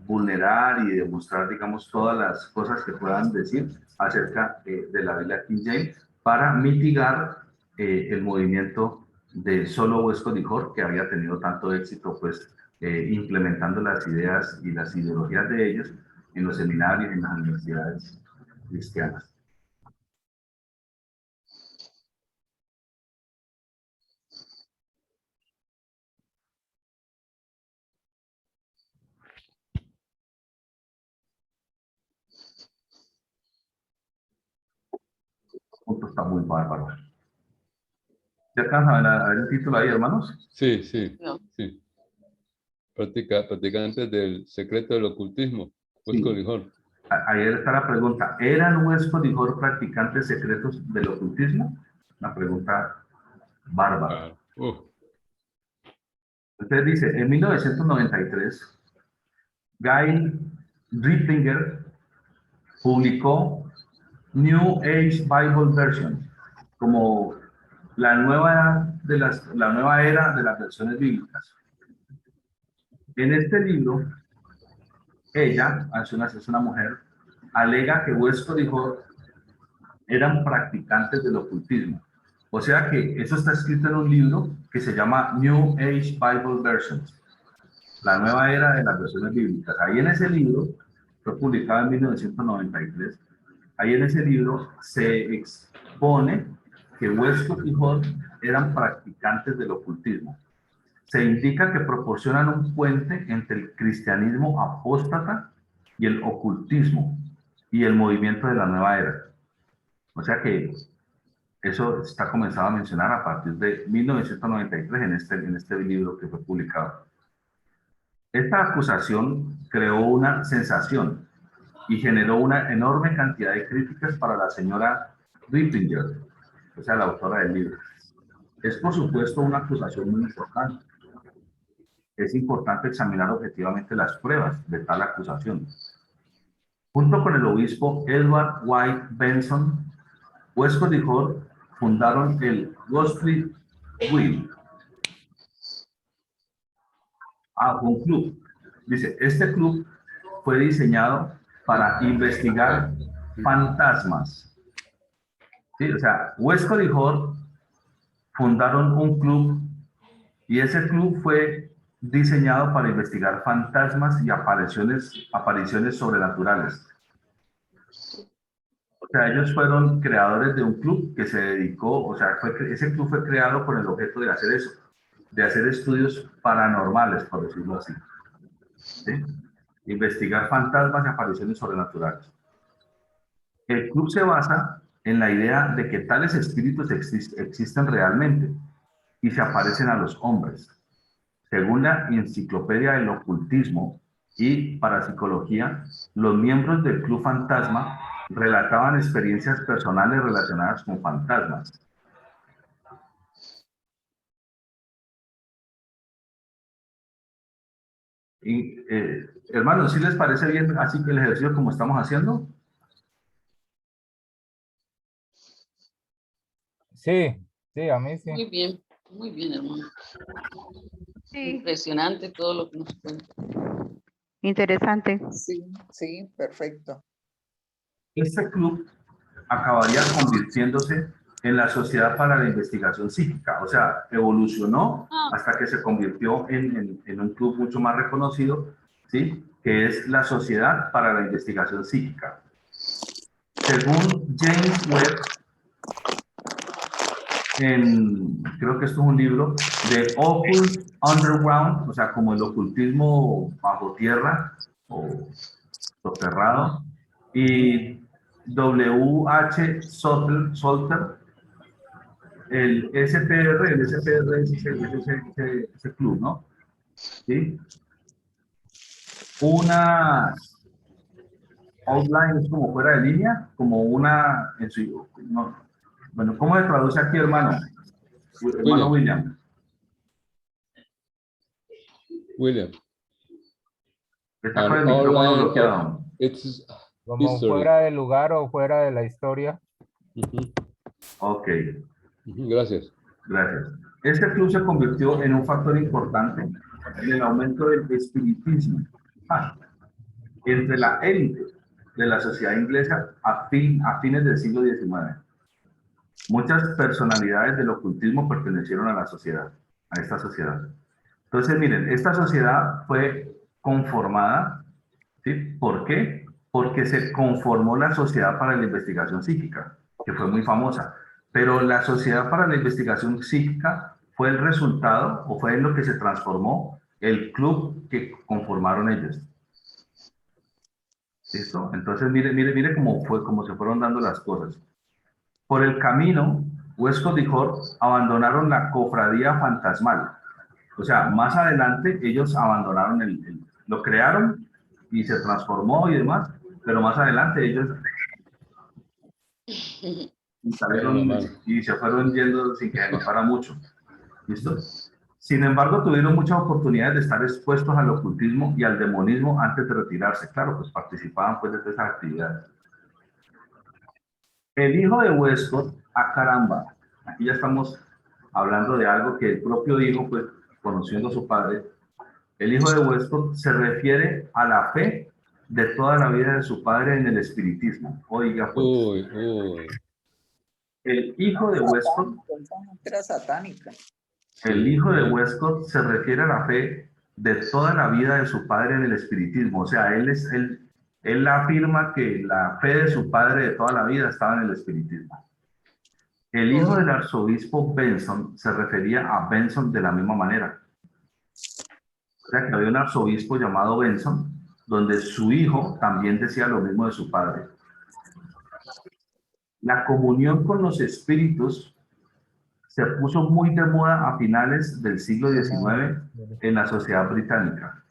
vulnerar y demostrar, digamos, todas las cosas que puedan decir acerca de la Biblia King James para mitigar el movimiento de solo Westcott y Hort, que había tenido tanto éxito, pues, implementando las ideas y las ideologías de ellos en los seminarios, en las universidades cristianas. Esto está muy bárbaro. ¿Se alcanzan a ver el título ahí, hermanos? Sí, sí, No. sí. Practicantes del secreto del ocultismo. Westcott y Hort. Ayer está la pregunta. ¿Eran Westcott y Hort practicantes secretos del ocultismo? Una pregunta bárbara. Usted dice, en 1993, Guy Riplinger publicó New Age Bible Version como la nueva era de las versiones bíblicas. En este libro, ella, es una mujer, alega que Westcott y Hort eran practicantes del ocultismo. O sea que eso está escrito en un libro que se llama New Age Bible Versions, la nueva era de las versiones bíblicas. Ahí en ese libro, fue publicado en 1993, ahí en ese libro se expone que Westcott y Hort eran practicantes del ocultismo. Se indica que proporcionan un puente entre el cristianismo apóstata y el ocultismo y el movimiento de la nueva era. O sea que eso está comenzado a mencionar a partir de 1993 en este libro que fue publicado. Esta acusación creó una sensación y generó una enorme cantidad de críticas para la señora Riplinger, o sea, la autora del libro. Es, por supuesto, una acusación muy importante. Es importante examinar objetivamente las pruebas de tal acusación. Junto con el obispo Edward White Benson, Westcott y Hort fundaron el Gottfried Will. Un club. Dice, este club fue diseñado para investigar fantasmas. ¿Sí? O sea, Westcott y Hort fundaron un club y ese club fue diseñado para investigar fantasmas y apariciones sobrenaturales. O sea, ellos fueron creadores de un club que se dedicó, o sea, ese club fue creado con el objeto de hacer eso, de hacer estudios paranormales, por decirlo así. ¿Sí? Investigar fantasmas y apariciones sobrenaturales. El club se basa en la idea de que tales espíritus existen realmente y se aparecen a los hombres. Según la Enciclopedia del Ocultismo y Parapsicología, los miembros del Club Fantasma relataban experiencias personales relacionadas con fantasmas. Y, hermanos, ¿sí les parece bien así que el ejercicio como estamos haciendo? Sí, sí, a mí sí. Muy bien, hermano. Sí, Impresionante todo lo que nos cuenta. interesante. Sí, sí, perfecto. Este club acabaría convirtiéndose en la Sociedad para la Investigación Psíquica, o sea, evolucionó hasta que se convirtió en un club mucho más reconocido, ¿sí? Que es la Sociedad para la Investigación Psíquica. Según James Webb, creo que esto es un libro de Occult Underground, o sea, como el ocultismo bajo tierra o soterrado, y W.H. Salter, el SPR es ese club, ¿no? ¿Sí? Una outline es como fuera de línea, como una, no, bueno, ¿cómo se traduce aquí, hermano? Hermano William. Está con el micrófono bloqueado. Como fuera de lugar o fuera de la historia. Ok. Gracias. Gracias. Este club se convirtió en un factor importante en el aumento del espiritismo entre la élite de la sociedad inglesa a fines del siglo XIX. Muchas personalidades del ocultismo pertenecieron a esta sociedad. Entonces, miren, esta sociedad fue conformada, ¿sí? ¿Por qué? porque se conformó la Sociedad para la Investigación Psíquica, que fue muy famosa. Pero la Sociedad para la Investigación Psíquica fue el resultado, o fue en lo que se transformó el club que conformaron ellos. ¿Listo? Entonces, mire cómo fue, cómo se fueron dando las cosas. Por el camino, Westcott y Hort abandonaron la cofradía fantasmal. O sea, más adelante ellos abandonaron lo crearon y se transformó y demás, pero más adelante ellos salieron y se fueron yendo sin que se notara mucho. ¿Listo? Sin embargo, tuvieron muchas oportunidades de estar expuestos al ocultismo y al demonismo antes de retirarse. Claro, pues participaban pues de todas esas actividades. El hijo de Westcott, caramba, aquí ya estamos hablando de algo que el propio hijo, pues, conociendo a su padre, el hijo de Westcott se refiere a la fe de toda la vida de su padre en el espiritismo. Oiga, pues. El hijo de Westcott. Era satánica. El hijo de Westcott se refiere a la fe de toda la vida de su padre en el espiritismo. O sea, él afirma que la fe de su padre de toda la vida estaba en el espiritismo. El hijo del arzobispo Benson se refería a Benson de la misma manera. O sea, que había un arzobispo llamado Benson, donde su hijo también decía lo mismo de su padre. La comunión con los espíritus se puso muy de moda a finales del siglo XIX en la sociedad británica.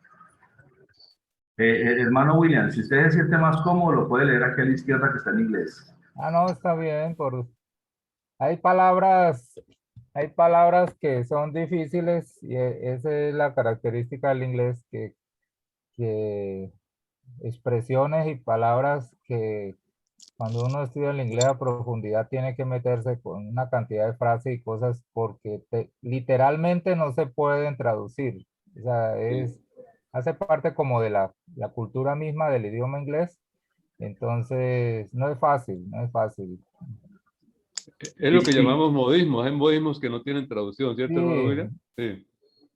Hermano William, si usted se siente más cómodo, lo puede leer aquí a la izquierda que está en inglés. Ah, no, está bien. Hay palabras que son difíciles y esa es la característica del inglés, que expresiones y palabras que cuando uno estudia el inglés a profundidad tiene que meterse con una cantidad de frases y cosas porque literalmente no se pueden traducir. O sea, hace parte como de la cultura misma del idioma inglés. Entonces, no es fácil, no es fácil. Es lo que llamamos modismos. Hay modismos que no tienen traducción, ¿cierto, hermano William? Sí.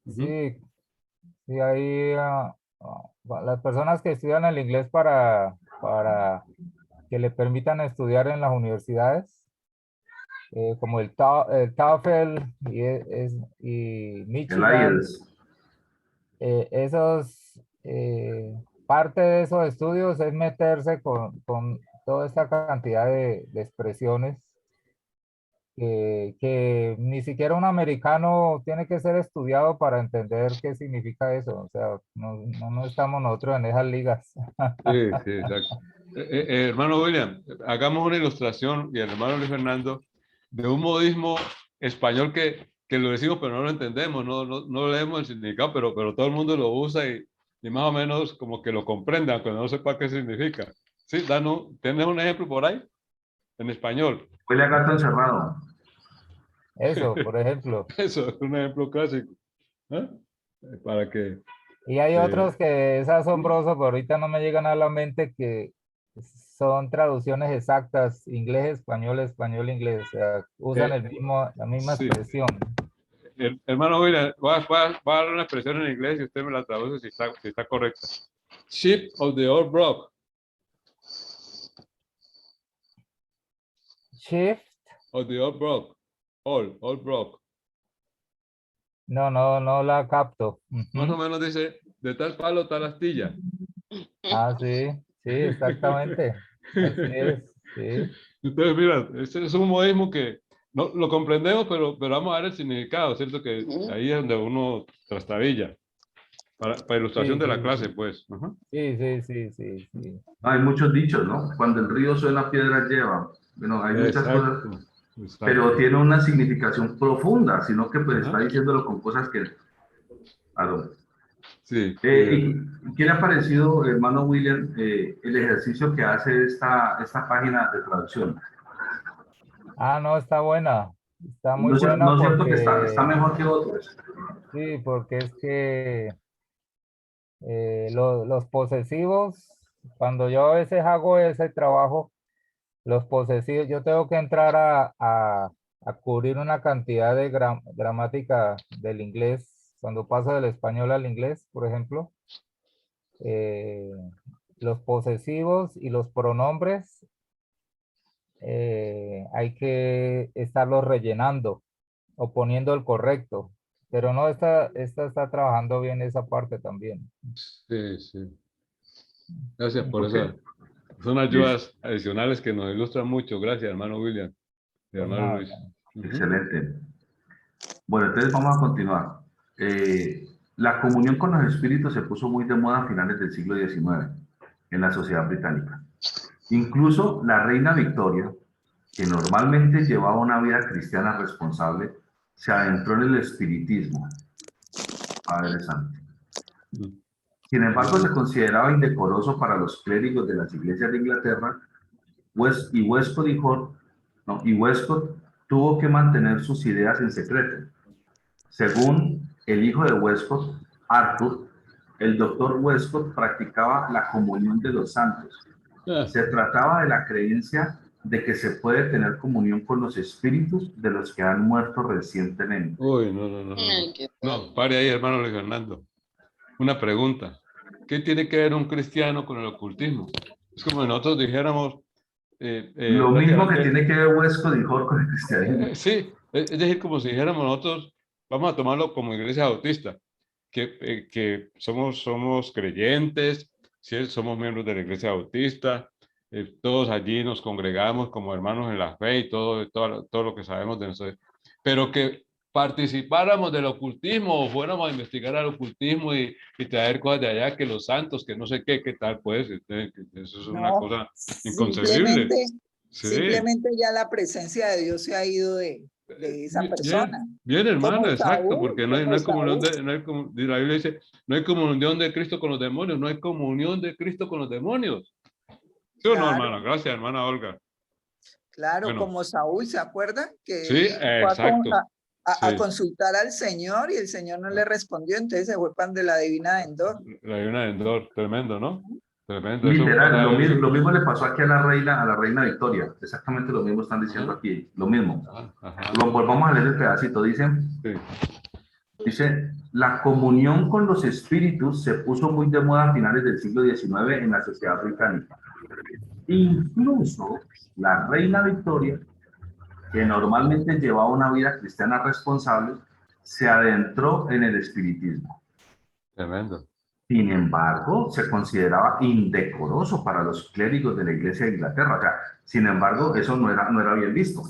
Sí, ahí las personas que estudian el inglés para que le permitan estudiar en las universidades, como el TOEFL y Michigan, parte de esos estudios es meterse con toda esta cantidad de expresiones que ni siquiera un americano tiene que ser estudiado para entender qué significa eso. O sea, no estamos nosotros en esas ligas. Sí, exacto. Hermano William, hagamos una ilustración, y el hermano Luis Fernando, de un modismo español que lo decimos pero no lo entendemos, no leemos el significado, pero todo el mundo lo usa y más o menos como que lo comprenda, aunque no sepa qué significa. Sí, ¿tienes un ejemplo por ahí? En español. Huele a gato encerrado. Eso, por ejemplo. Eso es un ejemplo clásico. ¿Eh? Para que... Y hay otros que es asombroso, pero ahorita no me llegan a la mente, que son traducciones exactas, inglés, español, inglés. O sea, usan la misma expresión. Hermano William, voy a dar una expresión en inglés y usted me la traduce si está correcta. Ship of the old block. Shift of the old block. Old block. No la capto. Más o menos dice, de tal palo, tal astilla. Ah, sí, exactamente. Así es, sí. Entonces, mira, este es un modismo que no lo comprendemos, pero vamos a ver el significado, ¿cierto? Que ahí es donde uno trastabilla. Para ilustración de la clase, pues. Sí. Hay muchos dichos, ¿no? Cuando el río suena, piedras lleva. Bueno, hay muchas cosas, pero tiene una significación profunda, sino que pues está diciéndolo con cosas que... Claro. Sí. ¿Qué le ha parecido, hermano William, el ejercicio que hace esta página de traducción? Ah, no, está buena. Está muy buena. No es cierto que está mejor que otros. Sí, porque es que los posesivos, cuando yo a veces hago ese trabajo, los posesivos, yo tengo que entrar a cubrir una cantidad de gramática del inglés, cuando paso del español al inglés, por ejemplo. los posesivos y los pronombres hay que estarlos rellenando o poniendo el correcto. Pero no, esta está trabajando bien esa parte también. Sí, sí. Gracias por Ok, eso. Son listo. ayudas adicionales que nos ilustran mucho. Gracias, hermano William y Pues hermano nada, Luis. Ujú. Excelente. Bueno, entonces vamos a continuar. La comunión con los espíritus se puso muy de moda a finales del siglo XIX en la sociedad británica. Incluso la reina Victoria, que normalmente llevaba una vida cristiana responsable, se adentró en el espiritismo. Padre Santo. Mm. Sin embargo, se consideraba indecoroso para los clérigos de las iglesias de Inglaterra, y Westcott tuvo que mantener sus ideas en secreto. Según el hijo de Westcott, Arthur, el doctor Westcott practicaba la comunión de los santos. Ah, Se trataba de la creencia de que se puede tener comunión con los espíritus de los que han muerto recientemente. uy, no, no, no, no. No, no, pare ahí, hermano Luis Fernando. Una pregunta. ¿Qué tiene que ver un cristiano con el ocultismo? Es como si nosotros dijéramos, Lo mismo que prácticamente, tiene que ver Westcott y Jorge con el cristianismo. sí, es decir, como si dijéramos nosotros, vamos a tomarlo como iglesia bautista, que somos creyentes, ¿sí? Somos miembros de la iglesia bautista, todos allí nos congregamos como hermanos en la fe y todo lo que sabemos de nosotros, pero que participáramos del ocultismo o fuéramos a investigar al ocultismo y traer cosas de allá, que los santos, que no sé qué, qué tal, pues, que eso es una No, cosa inconcebible. simplemente, Sí. simplemente ya la presencia de Dios se ha ido de esa Bien, persona. bien, hermano, Como exacto, Saúl, porque no como hay comunión Saúl. la Biblia dice, no hay comunión de Cristo con los demonios, no hay comunión de Cristo con los demonios. ¿Sí o no, Claro, hermano? Gracias, hermana Olga. claro, Bueno, como Saúl, ¿se acuerdan? sí, Que fue exacto. a Sí, consultar al Señor y el Señor no le respondió, entonces se fue pan de la divina Endor. la hay una Endor, tremendo, ¿no? Tremendo, eso Literal, pasa a veces. lo mismo le pasó aquí a la reina Victoria. Exactamente lo mismo están diciendo Ajá, aquí. Lo mismo. ajá, ajá, Volvamos a leer el pedacito. sí, Dice, la comunión con los espíritus se puso muy de moda a finales del siglo XIX en la sociedad británica. Incluso la reina Victoria, que normalmente llevaba una vida cristiana responsable, se adentró en el espiritismo. tremendo. Sin embargo, se consideraba indecoroso para los clérigos de la Iglesia de Inglaterra. O sea, sin embargo, eso no era bien visto.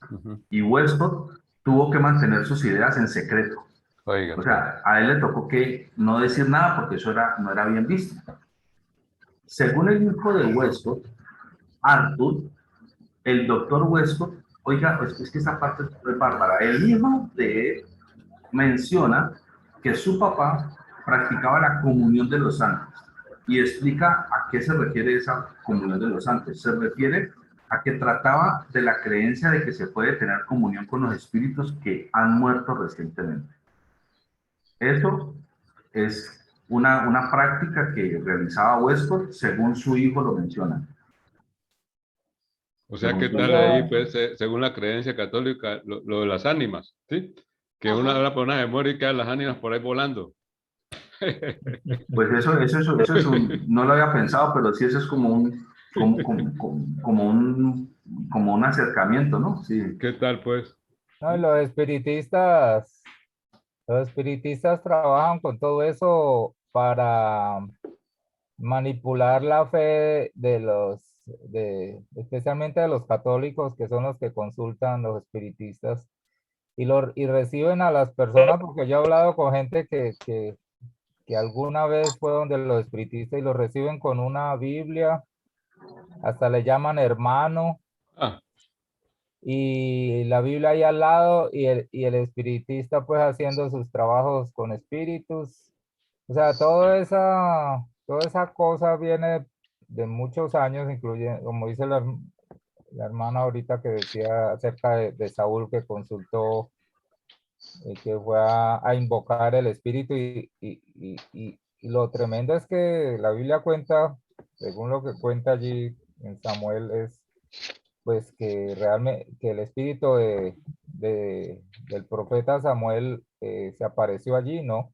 Ujú. Y Westcott tuvo que mantener sus ideas en secreto. Oiga, O pues. sea, a él le tocó que no decir nada porque eso no era bien visto. Según el hijo de Westcott, Arthur, el doctor Westcott, oiga, es que esa parte es bárbara. El hijo de él menciona que su papá practicaba la comunión de los santos y explica a qué se refiere esa comunión de los santos. Se refiere a que trataba de la creencia de que se puede tener comunión con los espíritus que han muerto recientemente. Eso es una práctica que realizaba Westcott según su hijo lo menciona. O sea, Según ¿qué su tal hijo. ahí, Eso, pues, según la creencia católica, lo de las ánimas, ¿sí? Que Ajá. una persona se muere y quedan las ánimas por ahí volando. Pues eso es no lo había pensado, pero sí eso es como un acercamiento, ¿no? Sí. ¿Qué tal, pues? no, y los espiritistas trabajan con todo eso para manipular la fe especialmente de los católicos, que son los que consultan los espiritistas y reciben a las personas, porque yo he hablado con gente que alguna vez fue donde los espiritistas y los reciben con una Biblia, hasta le llaman hermano, Ah, y la Biblia ahí al lado, y el espiritista pues haciendo sus trabajos con espíritus. O sea, toda esa cosa viene de muchos años, incluye, como dice la hermana ahorita que decía acerca de Saúl que consultó, que fue a invocar el espíritu y lo tremendo es que la Biblia cuenta, según lo que cuenta allí en Samuel, es pues que realmente que el espíritu del profeta Samuel se apareció allí, ¿no?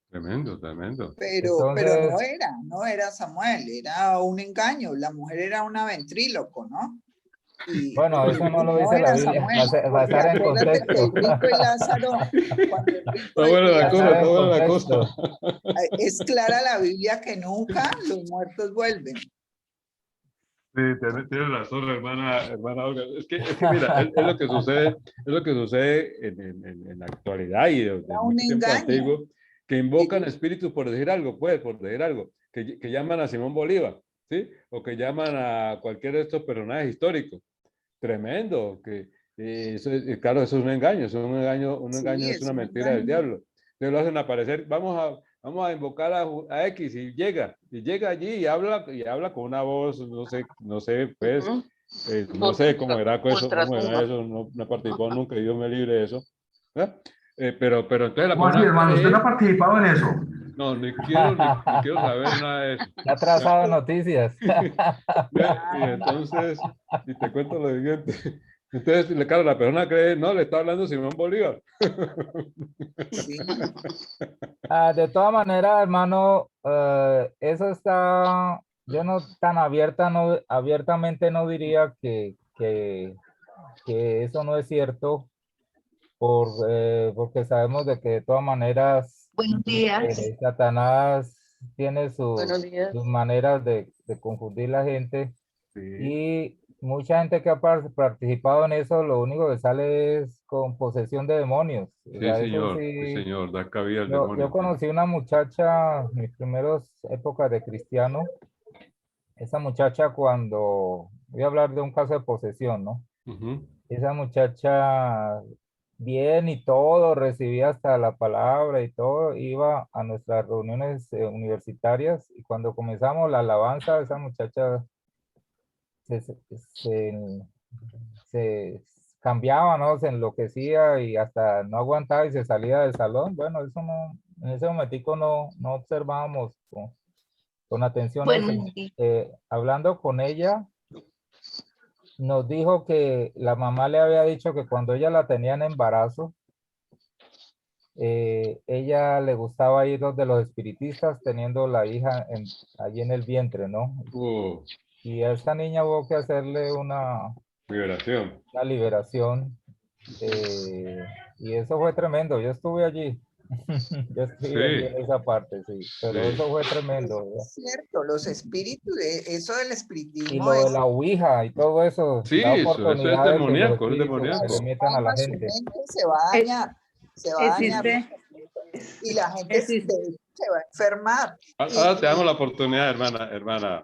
Tremendo, tremendo. Pero Entonces, no era Samuel, era un engaño. La mujer era una ventríloco, ¿no? bueno, Y eso no lo no dice la era Biblia, Samuel, porque basar en acuérdate que el contexto. rico y Lázaro, cuando el rico Está buena y la cosa, Basar está en Lázaro, buena la cosa. contexto. es clara la Biblia que nunca los muertos vuelven. Sí, tienes razón, hermana Olga. Es que mira, es lo que sucede en la actualidad y desde Era un mucho tiempo engaño. antiguo, que invocan Ellos, espíritus por decir algo, pues, por decir algo, que llaman a Simón Bolívar, ¿sí? O que llaman a cualquiera de estos personajes históricos. Tremendo, que eso claro, eso es un engaño, un engaño sí, es es una un mentira del engaño. diablo. Entonces lo hacen aparecer, vamos a invocar a X y llega allí y habla con una voz, no sé, pues, no sé cómo era eso, no he participado nunca, Dios me libre de eso. ¿Eh? Pero entonces la ¿Cómo así, persona hermano? ¿Usted no ha cree, participado en eso? no, ni quiero saber nada de eso. Ya ha trazado noticias. Y entonces, y te cuento lo siguiente. Entonces, claro, la persona cree, no, le está hablando Simón Bolívar. Sí, De todas maneras, hermano, eso está, yo no tan abiertamente no diría que eso no es cierto, porque sabemos de que de todas maneras Buenos días. Satanás tiene Buenos días. sus maneras de confundir la gente. Sí, Y mucha gente que ha participado en eso, lo único que sale es con posesión de demonios. O sea, eso sí, sí. señor, da cabida al Yo demonio. conocí una muchacha en mis primeras épocas de cristiano. Esa muchacha cuando, voy a hablar de un caso de posesión, ¿no? Ujú. Esa muchacha bien y todo, recibía hasta la palabra y todo, iba a nuestras reuniones universitarias y cuando comenzamos la alabanza, esa muchacha se, se, se- se cambiaba, ¿no? Se enloquecía y hasta no aguantaba y se salía del salón. Bueno, eso no, en ese momentico no observábamos con atención eso. Buenos días. Hablando con ella, nos dijo que la mamá le había dicho que cuando ella la tenía en embarazo, ella le gustaba ir donde los espiritistas teniendo la hija allí en el vientre, ¿no? Oh, Y a esta niña hubo que hacerle liberación. una liberación. Y eso fue tremendo. Yo estuve allí. Yo estuve allí Sí, en esa parte, sí. Pero sí. eso fue es tremendo, ¿verdad? cierto, los espíritus, eso del Y espiritismo lo de es la ouija y todo eso Sí, da eso es oportunidad de que los demoníaco, es espíritus a se demoníaco. su metan a la su gente. mente se va a Eh, dañar, se va a dañar Existe, y la gente existe. se va a enfermar. Ahora te damos la oportunidad, hermana.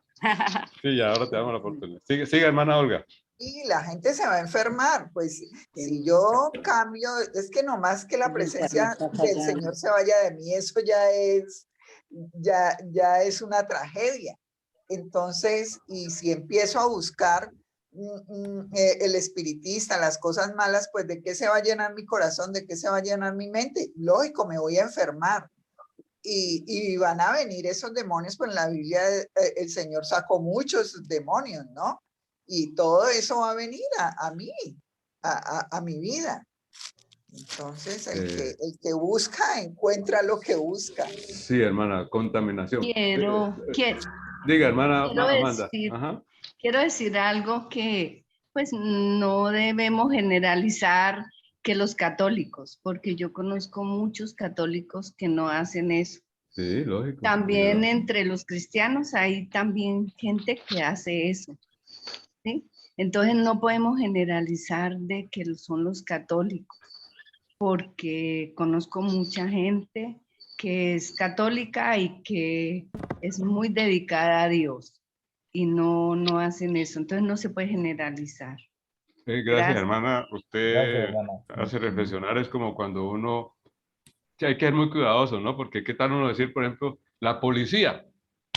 Sí, ya, ahora te damos la oportunidad. Sigue, hermana Olga. Y la gente se va a enfermar. Pues si yo cambio, es que nomás que la presencia del Señor se vaya de mí, eso ya es una tragedia. Entonces, y si empiezo a buscar el espiritista, las cosas malas, pues ¿de qué se va a llenar mi corazón? ¿De qué se va a llenar mi mente? Lógico, me voy a enfermar. Y van a venir esos demonios, pues en la Biblia el Señor sacó muchos demonios, ¿no? Y todo eso va a venir a mí, a mi vida. Entonces, el que busca, encuentra lo que busca. Sí, hermana, contaminación. Quiero Diga, hermana Amanda. decir, Ajá. quiero decir algo que pues no debemos generalizar que los católicos, porque yo conozco muchos católicos que no hacen eso. Sí, lógico. También entre los cristianos hay también gente que hace eso, ¿sí? Entonces no podemos generalizar de que son los católicos, porque conozco mucha gente que es católica y que es muy dedicada a Dios y no hacen eso. Entonces no se puede generalizar. Gracias, Gracias. hermana. Gracias, Usted hermana. hace reflexionar, es como cuando uno, sí, hay que ser muy cuidadoso, ¿no? Porque qué tal uno decir, por ejemplo, la policía,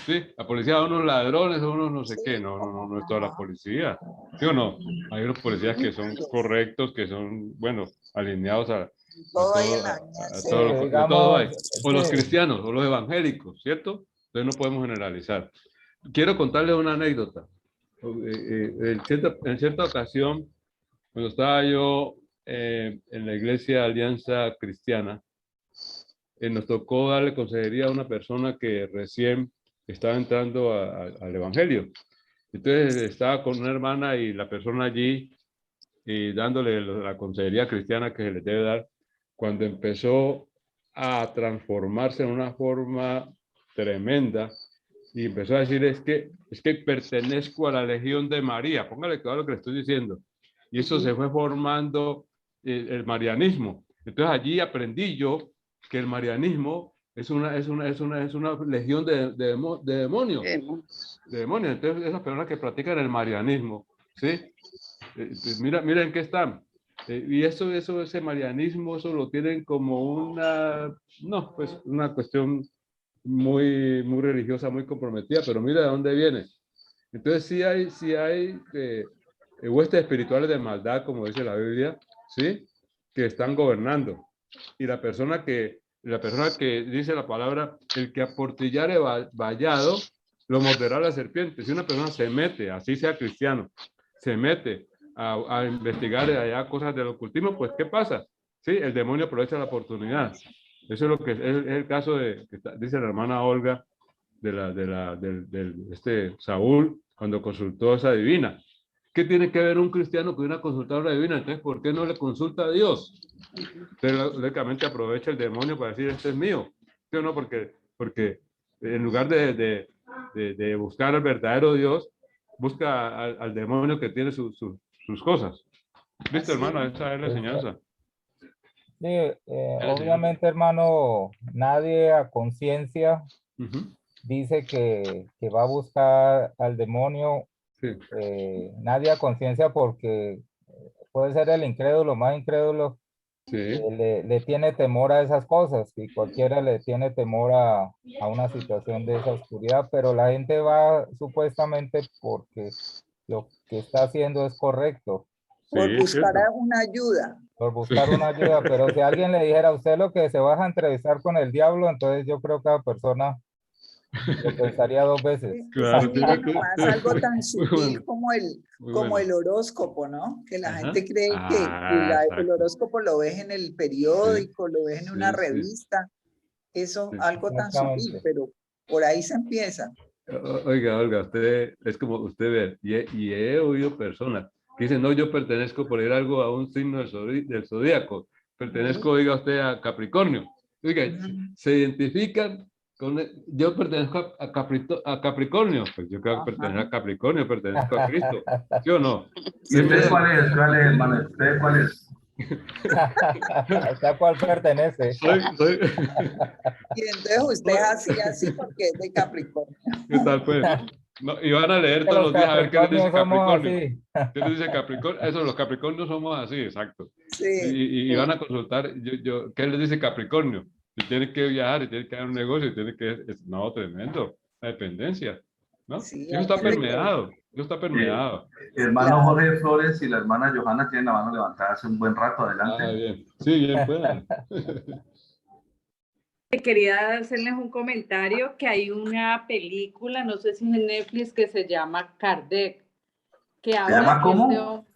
¿sí? La policía, unos ladrones, unos no sé Sí, qué, no es toda la ajá. policía, ¿sí o no? Hay unos policías que son correctos, que son, bueno, alineados Todo hay en la vida, a Sí, todo ¿cierto? de todo digamos, hay. O los sí. cristianos, o los evangélicos, ¿cierto? Entonces no podemos generalizar. Quiero contarles una anécdota. En cierta ocasión, cuando estaba yo en la iglesia Alianza Cristiana, nos tocó darle consejería a una persona que recién estaba entrando al Evangelio. Entonces estaba con una hermana y la persona allí y dándole la consejería cristiana que se le debe dar, cuando empezó a transformarse en una forma tremenda y empezó a decir es que pertenezco a la Legión de María, póngale cuidado a lo que le estoy diciendo, y eso se fue formando el marianismo. Entonces allí aprendí yo que el marianismo es una legión de demonios. De demonios. Entonces esas personas que practican el marianismo, ¿sí? Mira en qué están. Y ese marianismo, eso lo tienen como una cuestión muy religiosa, muy comprometida, pero mira de dónde viene. Entonces sí hay huestes espirituales de maldad, como dice la Biblia, ¿sí? Que están gobernando. Y la persona que dice la palabra, el que aportillare vallado, lo morderá la serpiente. Si una persona se mete, así sea cristiano, se mete a investigar allá cosas del ocultismo, pues ¿qué pasa? Sí, el demonio aprovecha la oportunidad. Eso es lo que es el caso dice la hermana Olga de Saúl cuando consultó a esa divina. ¿Qué tiene que ver un cristiano con una consultadora divina? Entonces, ¿por qué no le consulta a Dios? Entonces, lógicamente aprovecha el demonio para decir, este es mío. ¿Sí o no? Porque en lugar de buscar al verdadero Dios, busca al demonio que tiene sus cosas. ¿Viste, hermano? Esa es la enseñanza. Sí, obviamente, hermano, nadie a conciencia dice que va a buscar al demonio. Sí. Nadie a conciencia, porque puede ser el incrédulo, más incrédulo, Sí. le tiene temor a esas cosas, y cualquiera le tiene temor a una situación de esa oscuridad, pero la gente va supuestamente porque lo que está haciendo es correcto, Por Sí, es buscar cierto. una ayuda. por buscar una ayuda. Pero si alguien le dijera a usted lo que se va a entrevistar con el diablo, entonces yo creo que cada persona lo pensaría dos veces. Claro, Mire tiene que... nomás algo tan Muy sutil bueno, muy como bueno. el horóscopo, ¿no? Que la Ajá. gente cree que el Exacto. horóscopo lo ves en el periódico, lo ves en una Sí. revista. Eso, Sí. algo tan sutil, Exactamente. pero por ahí se empieza. Oiga, Olga, usted es como usted ve, y he oído personas que dicen, no, yo pertenezco por ir algo a un signo del zodíaco, pertenezco, oiga usted, a Capricornio. Oiga, se identifican con, yo pertenezco a Capricornio, pues yo creo que pertenezco a Capricornio, pertenezco a Cristo, ¿sí o no? ¿Y usted cuál es? ¿Cuál es, hermano? ¿Usted cuál es? ¿A cuál pertenece? Soy, Y entonces usted es así porque es de Capricornio. ¿qué tal pues? No, y van a leer Que todos los los días a ver qué les dice Capricornios somos Capricornio. así. ¿Qué les dice Capricornio? Eso, los Capricornios somos así, exacto. Sí. Y van a consultar, ¿qué les dice Capricornio? Y tiene que viajar, y tiene que dar un negocio, y tiene que... No, tremendo. La dependencia, ¿no? Sí, Eso hay está gente que... permeado, eso está permeado. Hermano Claro. Jorge Flores y la hermana Johanna tienen la mano levantada hace un buen rato. Adelante. Ah, bien. Sí, bien puedan. Quería hacerles un comentario que hay una película, no sé si es en Netflix, que se llama Kardec, que ¿Se habla llama que cómo? este hombre...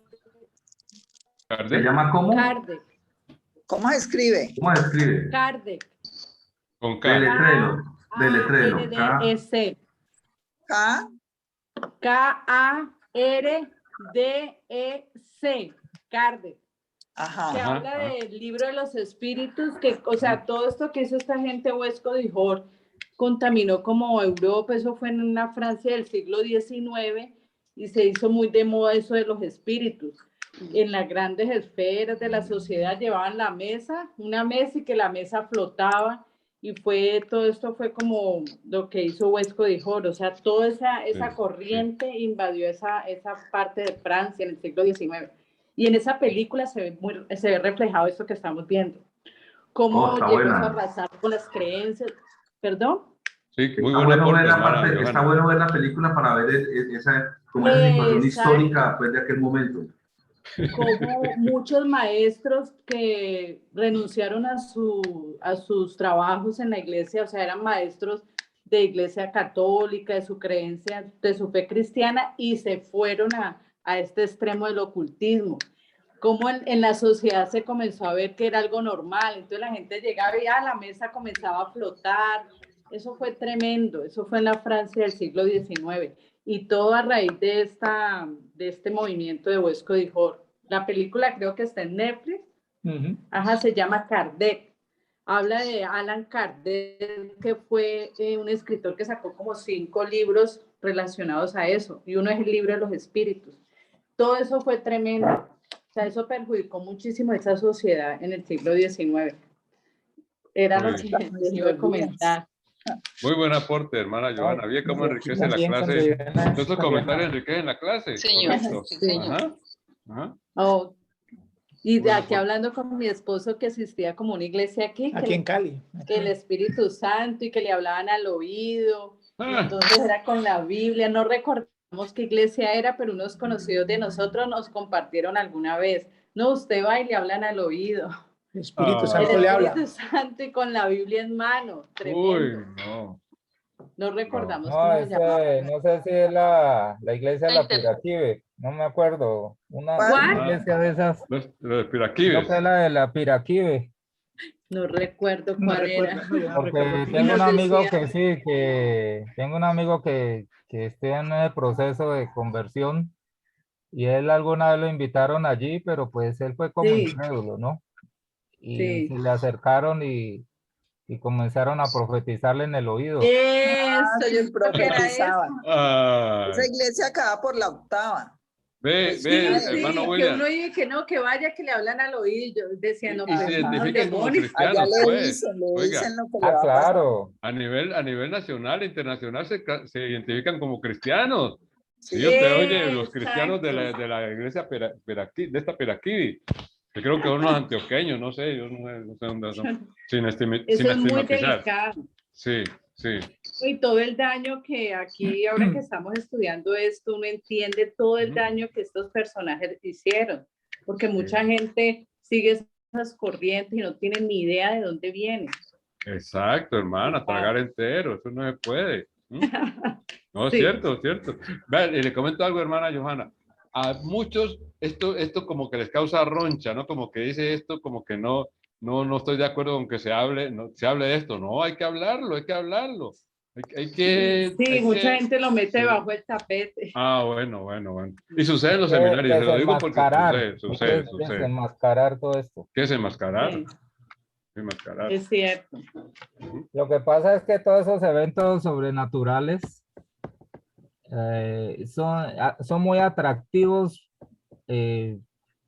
¿Se ¿Kardec? llama cómo? Kardec. ¿Cómo se escribe? ¿Cómo se escribe? Kardec. Con K. Deletrelo. Deletrelo. K-A-R-D-E-C. K. K-A-R-D-E-C. Kardec. Ajá. Que habla del libro de los espíritus, que, o sea, todo esto que hizo esta gente, Huesco de Jor, contaminó como Europa. Eso fue en una Francia del siglo XIX y se hizo muy de moda eso de los espíritus. En las grandes esferas de la sociedad llevaban la mesa, una mesa, y que la mesa flotaba, y todo esto fue como lo que hizo Huesco de Jor. O sea, toda esa corriente invadió esa parte de Francia en el siglo XIX. Y en esa película se ve reflejado esto que estamos viendo. Cómo llegó a arrasar con las creencias. ¿Perdón? Sí, muy buen aporte, hermana Johanna. Está bueno ver la película para ver esa situación histórica pues, de aquel momento. Como muchos maestros que renunciaron a sus trabajos en la iglesia, o sea, eran maestros de iglesia católica, de su creencia, de su fe cristiana, y se fueron a este extremo del ocultismo. cómo en la sociedad se comenzó a ver que era algo normal. Entonces la gente llegaba y la mesa comenzaba a flotar. Eso fue tremendo. Eso fue en la Francia del siglo XIX. Y todo a raíz de este movimiento de Huesco Dijor. La película creo que está en Netflix. Ajá, se llama Kardec. Habla de Alan Kardec, que fue un escritor que sacó como 5 libros relacionados a eso. Y uno es el libro de los espíritus. Todo eso fue tremendo. O sea, eso perjudicó muchísimo a esa sociedad en el siglo XIX. Era lo que les iba a comentar. Muy buen aporte, hermana Johanna. ¿Bien cómo enriquece la clase? ¿Estos comentarios enriquecen la clase? Señor, Correcto. sí, señor. Ajá. Ajá. Oh, y de Bueno, aquí hablando con mi esposo que asistía como una iglesia aquí, Aquí en Cali. que el Espíritu Santo y que le hablaban al oído. Ah. Entonces era con la Biblia. No recordamos qué iglesia era, pero unos conocidos de nosotros nos compartieron alguna vez. No, usted va y le hablan al oído. El Espíritu Ah. Santo El le habla. Espíritu Santo y con la Biblia en mano. Tremendo. Uy, no. No recordamos No, cómo se llamaba. no sé si es la iglesia de la Inter- Piraquive, no me acuerdo. Una ¿Cuál? iglesia de esas, Los creo piraquibes. que es la de la Piraquive, No recuerdo No cuál recuerdo, era. no, yo no porque recuerdo. tengo un nos amigo decía- que sí, tengo un amigo que está en el proceso de conversión y él alguna vez lo invitaron allí, pero pues él fue como Sí. incrédulo, ¿no? Y Sí. se le acercaron y comenzaron a profetizarle en el oído. Eso, sí, yo creo que era eso. profetizaban. Ay. Esa iglesia acaba por la 8ª. Ve, Sí, ve, Sí, hermano que William. uno dice que no, que vaya, que le hablan al oído. Y yo decía, no, Y se pues, identifican como demonios. cristianos, Allá le pues. dicen, le Oiga, dicen lo que le Ah, va a pasar. claro. a nivel nacional e internacional se identifican como cristianos. Sí. Sí, usted oye, los cristianos de Exacto. la iglesia de esta Peraquivi, que creo que son unos antioqueños, no sé, yo no sé dónde son, sin Eso es muy estigmatizar. delicado. Sí, sí. Y todo el daño que aquí, ahora que estamos estudiando esto, uno entiende todo el Ujú. daño que estos personajes hicieron, porque mucha gente sigue esas corrientes y no tiene ni idea de dónde vienen. Exacto, hermana, tragar entero, eso no se puede. No, es Sí. cierto, es cierto. Ve, y le comento algo, hermana Johanna. A muchos esto como que les causa roncha, ¿no? Como que dice esto, como que no estoy de acuerdo con que se hable de esto. No, hay que hablarlo, hay que hablarlo. Hay Sí, mucha que... gente lo mete sí. bajo el tapete. Ah, bueno. Y sucede en los seminarios, se lo digo porque Desenmascarar, sucede. desenmascarar todo esto. ¿Qué es enmascarar? Sí, Enmascarar. es cierto. Lo que pasa es que todos esos eventos sobrenaturales son muy atractivos.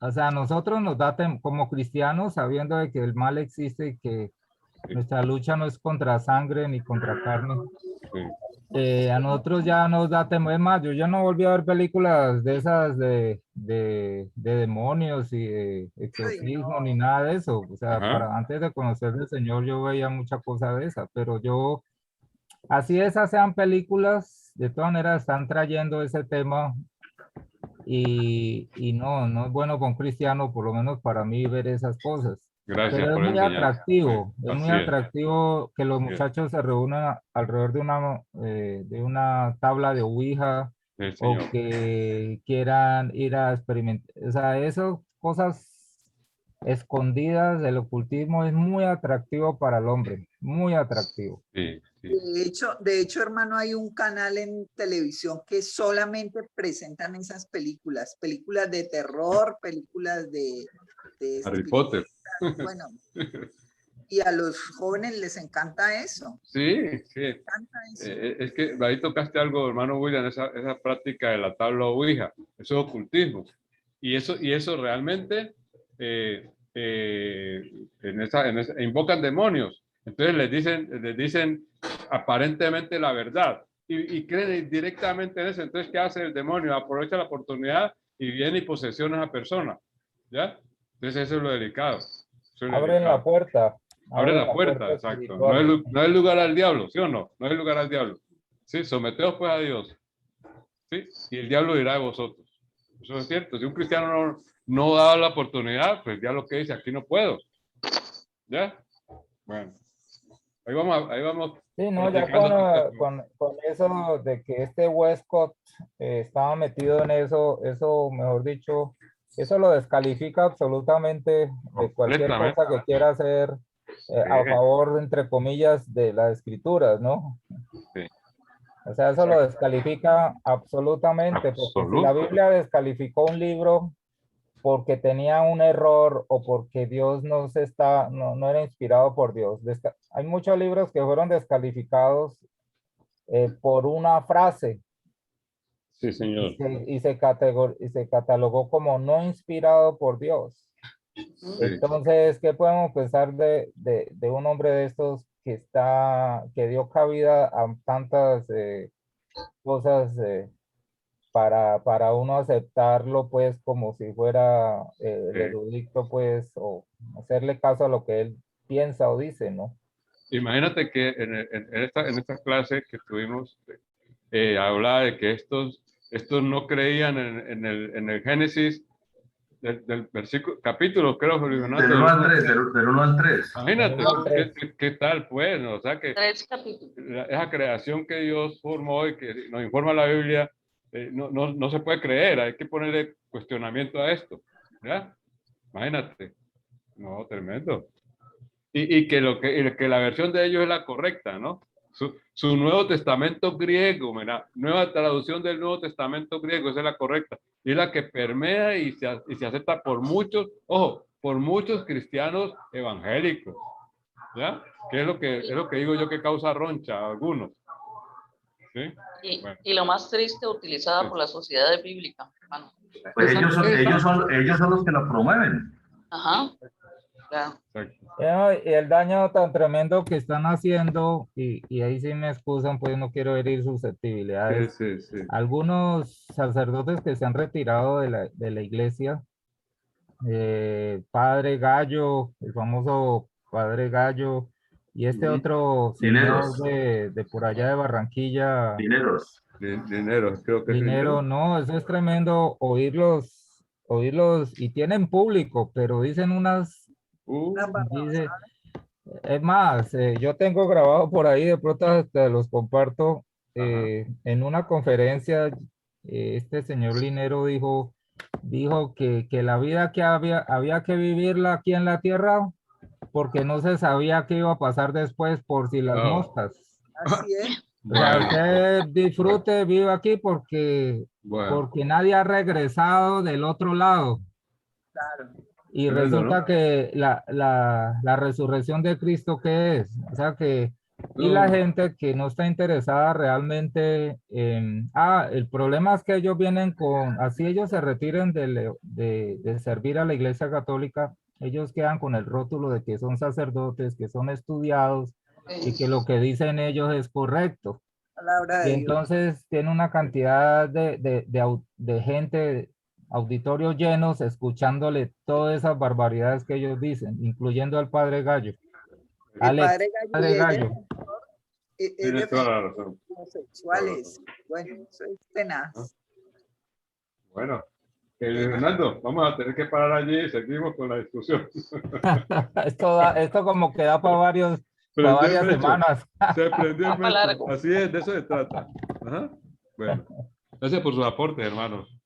O sea, a nosotros nos da como cristianos, sabiendo de que el mal existe y que nuestra lucha no es contra sangre ni contra carne. Sí. A nosotros ya nos da temor. Es más, yo ya no volví a ver películas de esas de demonios y de exorcismo no. ni nada de eso. O sea, Ajá. antes de conocer al Señor yo veía mucha cosa de esa, pero así esas sean películas, de todas maneras están trayendo ese tema y no es bueno para un cristiano, por lo menos para mí, ver esas cosas. Gracias Pero es por muy enseñar. atractivo, Sí, es muy así es. atractivo que los Así es. muchachos se reúnan alrededor de una tabla de ouija Sí, o señor. que quieran ir a experimentar. O sea, esas cosas escondidas del ocultismo es muy atractivo para el hombre, muy atractivo. Sí. De hecho, hermano, hay un canal en televisión que solamente presentan esas películas de terror, películas de Harry Potter. bueno, y a los jóvenes les encanta eso. Sí. Les encanta eso. Es que ahí tocaste algo, hermano William, esa práctica de la tabla ouija, eso es ocultismo. Y eso realmente invocan demonios. Entonces les dicen aparentemente la verdad y creen directamente en eso. Entonces, ¿qué hace el demonio? Aprovecha la oportunidad y viene y posesiona a esa persona. ¿Ya? Entonces, eso es lo delicado. Abren la puerta. Abre la puerta, exacto. espiritual. No es lugar al diablo, ¿sí o no? No es lugar al diablo. Sí, someteos pues a Dios. Sí, y el diablo dirá de vosotros. Eso es cierto. Si un cristiano no da la oportunidad, pues ya lo que dice, aquí no puedo. ¿Ya? Bueno. Ahí vamos. Sí, no, ya con eso de que este Westcott estaba metido en eso, mejor dicho, Eso lo descalifica absolutamente de cualquier Completamente. cosa que quiera hacer a Sí. favor, entre comillas, de las escrituras, ¿no? Sí. O sea, eso lo descalifica absolutamente, porque si la Absoluto. Biblia descalificó un libro porque tenía un error o porque Dios no era inspirado por Dios. Hay muchos libros que fueron descalificados por una frase Sí, señor. y se catalogó como no inspirado por Dios. Sí. Entonces, ¿qué podemos pensar de un hombre de estos que dio cabida a tantas cosas para uno aceptarlo, pues, como si fuera el Sí. erudito, pues, o hacerle caso a lo que él piensa o dice, ¿no? Imagínate que en esta clase que tuvimos, hablaba de que estos no creían en el Génesis del versículo, capítulo, creo, Julio Del Bernardo, 1 al 3, del 1 al 3. Imagínate, Del 1 al 3. ¿qué tal, pues? ¿No? O sea, que 3 capítulos. esa creación que Dios formó y que nos informa la Biblia, no se puede creer, hay que ponerle cuestionamiento a esto, ¿ya? Imagínate, no, tremendo. Y que la versión de ellos es la correcta, ¿no? Su Nuevo Testamento griego, mira, nueva traducción del Nuevo Testamento griego, esa es la correcta. Y es la que permea y se acepta por muchos, ojo, por muchos cristianos evangélicos, ¿ya? Que es lo que digo yo que causa roncha a algunos. ¿Sí? Bueno. Y lo más triste, utilizada Sí. por la sociedad bíblica, hermano. Pues ellos son los que lo promueven. Ajá. Claro. Y el daño tan tremendo que están haciendo, y ahí sí me excusan, pues no quiero herir susceptibilidades. Sí, sí, sí. Algunos sacerdotes que se han retirado de la iglesia, Padre Gallo, el famoso Padre Gallo, y este otro señor Dineros. de por allá de Barranquilla, Dineros. Dinero, creo que es Dinero, no, eso es tremendo oírlos, y tienen público, pero dicen dice, es más, yo tengo grabado por ahí, de pronto te los comparto, en una conferencia, este señor Linero dijo que la vida que había que vivirla aquí en la tierra, porque no se sabía qué iba a pasar después por si las moscas. Así es. O sea, Bueno, usted disfrute, viva aquí porque bueno, nadie ha regresado del otro lado. Claro. Y tremendo, resulta ¿no? que la resurrección de Cristo, ¿qué es? O sea que, y la No. gente que no está interesada realmente en, el problema es que ellos vienen así ellos se retiren de servir a la Iglesia Católica, ellos quedan con el rótulo de que son sacerdotes, que son estudiados y que lo que dicen ellos es correcto. Palabra Y de Dios. entonces tiene una cantidad de gente, auditorios llenos, escuchándole todas esas barbaridades que ellos dicen, incluyendo al Padre Gallo. El Alex, Padre Gallo, Padre y es Gallo. Tienes toda la razón. homosexuales. Bueno, eso es tenaz. Bueno, Fernando, vamos a tener que parar allí y seguimos con la discusión. Esto como que da para varias Prendió el mecho. semanas. Se prendió el Va para mecho. largo. Así es, de eso se trata. Ajá. Bueno, gracias por sus aportes, hermanos.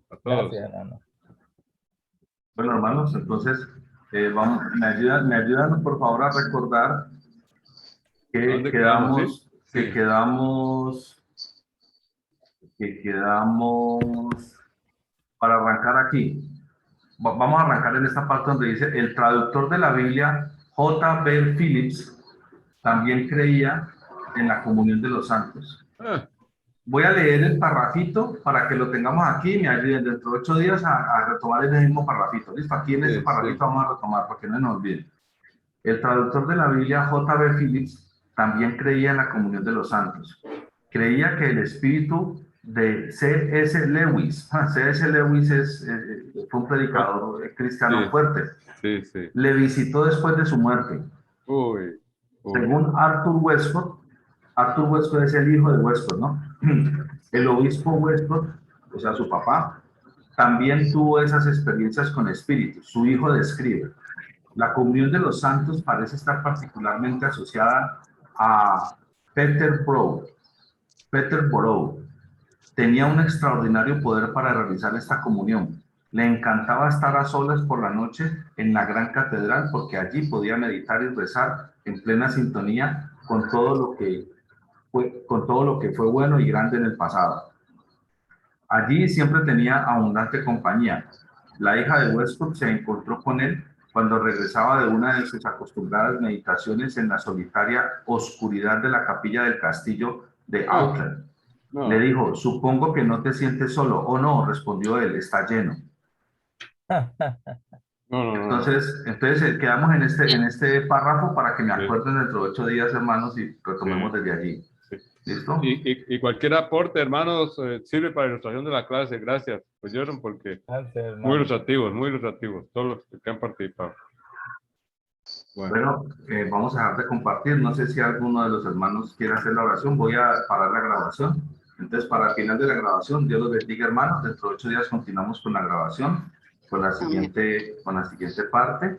A todos. Gracias, hermano. Bueno, hermanos, entonces, me ayudan por favor a recordar que ¿Dónde quedamos, quedamos, sí? que quedamos para arrancar aquí. Vamos a arrancar en esta parte donde dice, el traductor de la Biblia, J.B. Phillips, también creía en la comunión de los santos. Voy a leer el parrafito para que lo tengamos aquí y me ayuden dentro de 8 días a retomar el mismo parrafito. ¿Listo? Aquí en ese parrafito vamos a retomar para que no nos olviden. El traductor de la Biblia, J.B. Phillips, también creía en la comunión de los santos. Creía que el espíritu de C.S. Lewis, C.S. Lewis fue un predicador cristiano fuerte, le visitó después de su muerte. Según Arthur Westcott es el hijo de Westcott, ¿no? El obispo Westcott, o sea, su papá, también tuvo esas experiencias con espíritus. Su hijo describe: la comunión de los santos parece estar particularmente asociada a Peterborough. Tenía un extraordinario poder para realizar esta comunión. Le encantaba estar a solas por la noche en la gran catedral porque allí podía meditar y rezar en plena sintonía con todo lo que fue bueno y grande en el pasado. Allí siempre tenía abundante compañía. La hija de Westcott se encontró con él cuando regresaba de una de sus acostumbradas meditaciones en la solitaria oscuridad de la capilla del castillo de Auckland. No. Le dijo, supongo que no te sientes solo. Oh, no, respondió él, está lleno. No. Entonces quedamos en este párrafo para que me Sí. acuerden dentro de 8 días, hermanos, y retomemos Sí. desde allí. Sí. ¿Listo? Y cualquier aporte, hermanos, sirve para la ilustración de la clase. Gracias, oyeron, porque Gracias, hermano. muy ilustrativos, todos los que han participado. Bueno, vamos a dejar de compartir. No sé si alguno de los hermanos quiere hacer la oración. Voy a parar la grabación. Entonces, para el final de la grabación, Dios los bendiga, hermanos. Dentro de 8 días continuamos con la grabación, con la siguiente parte.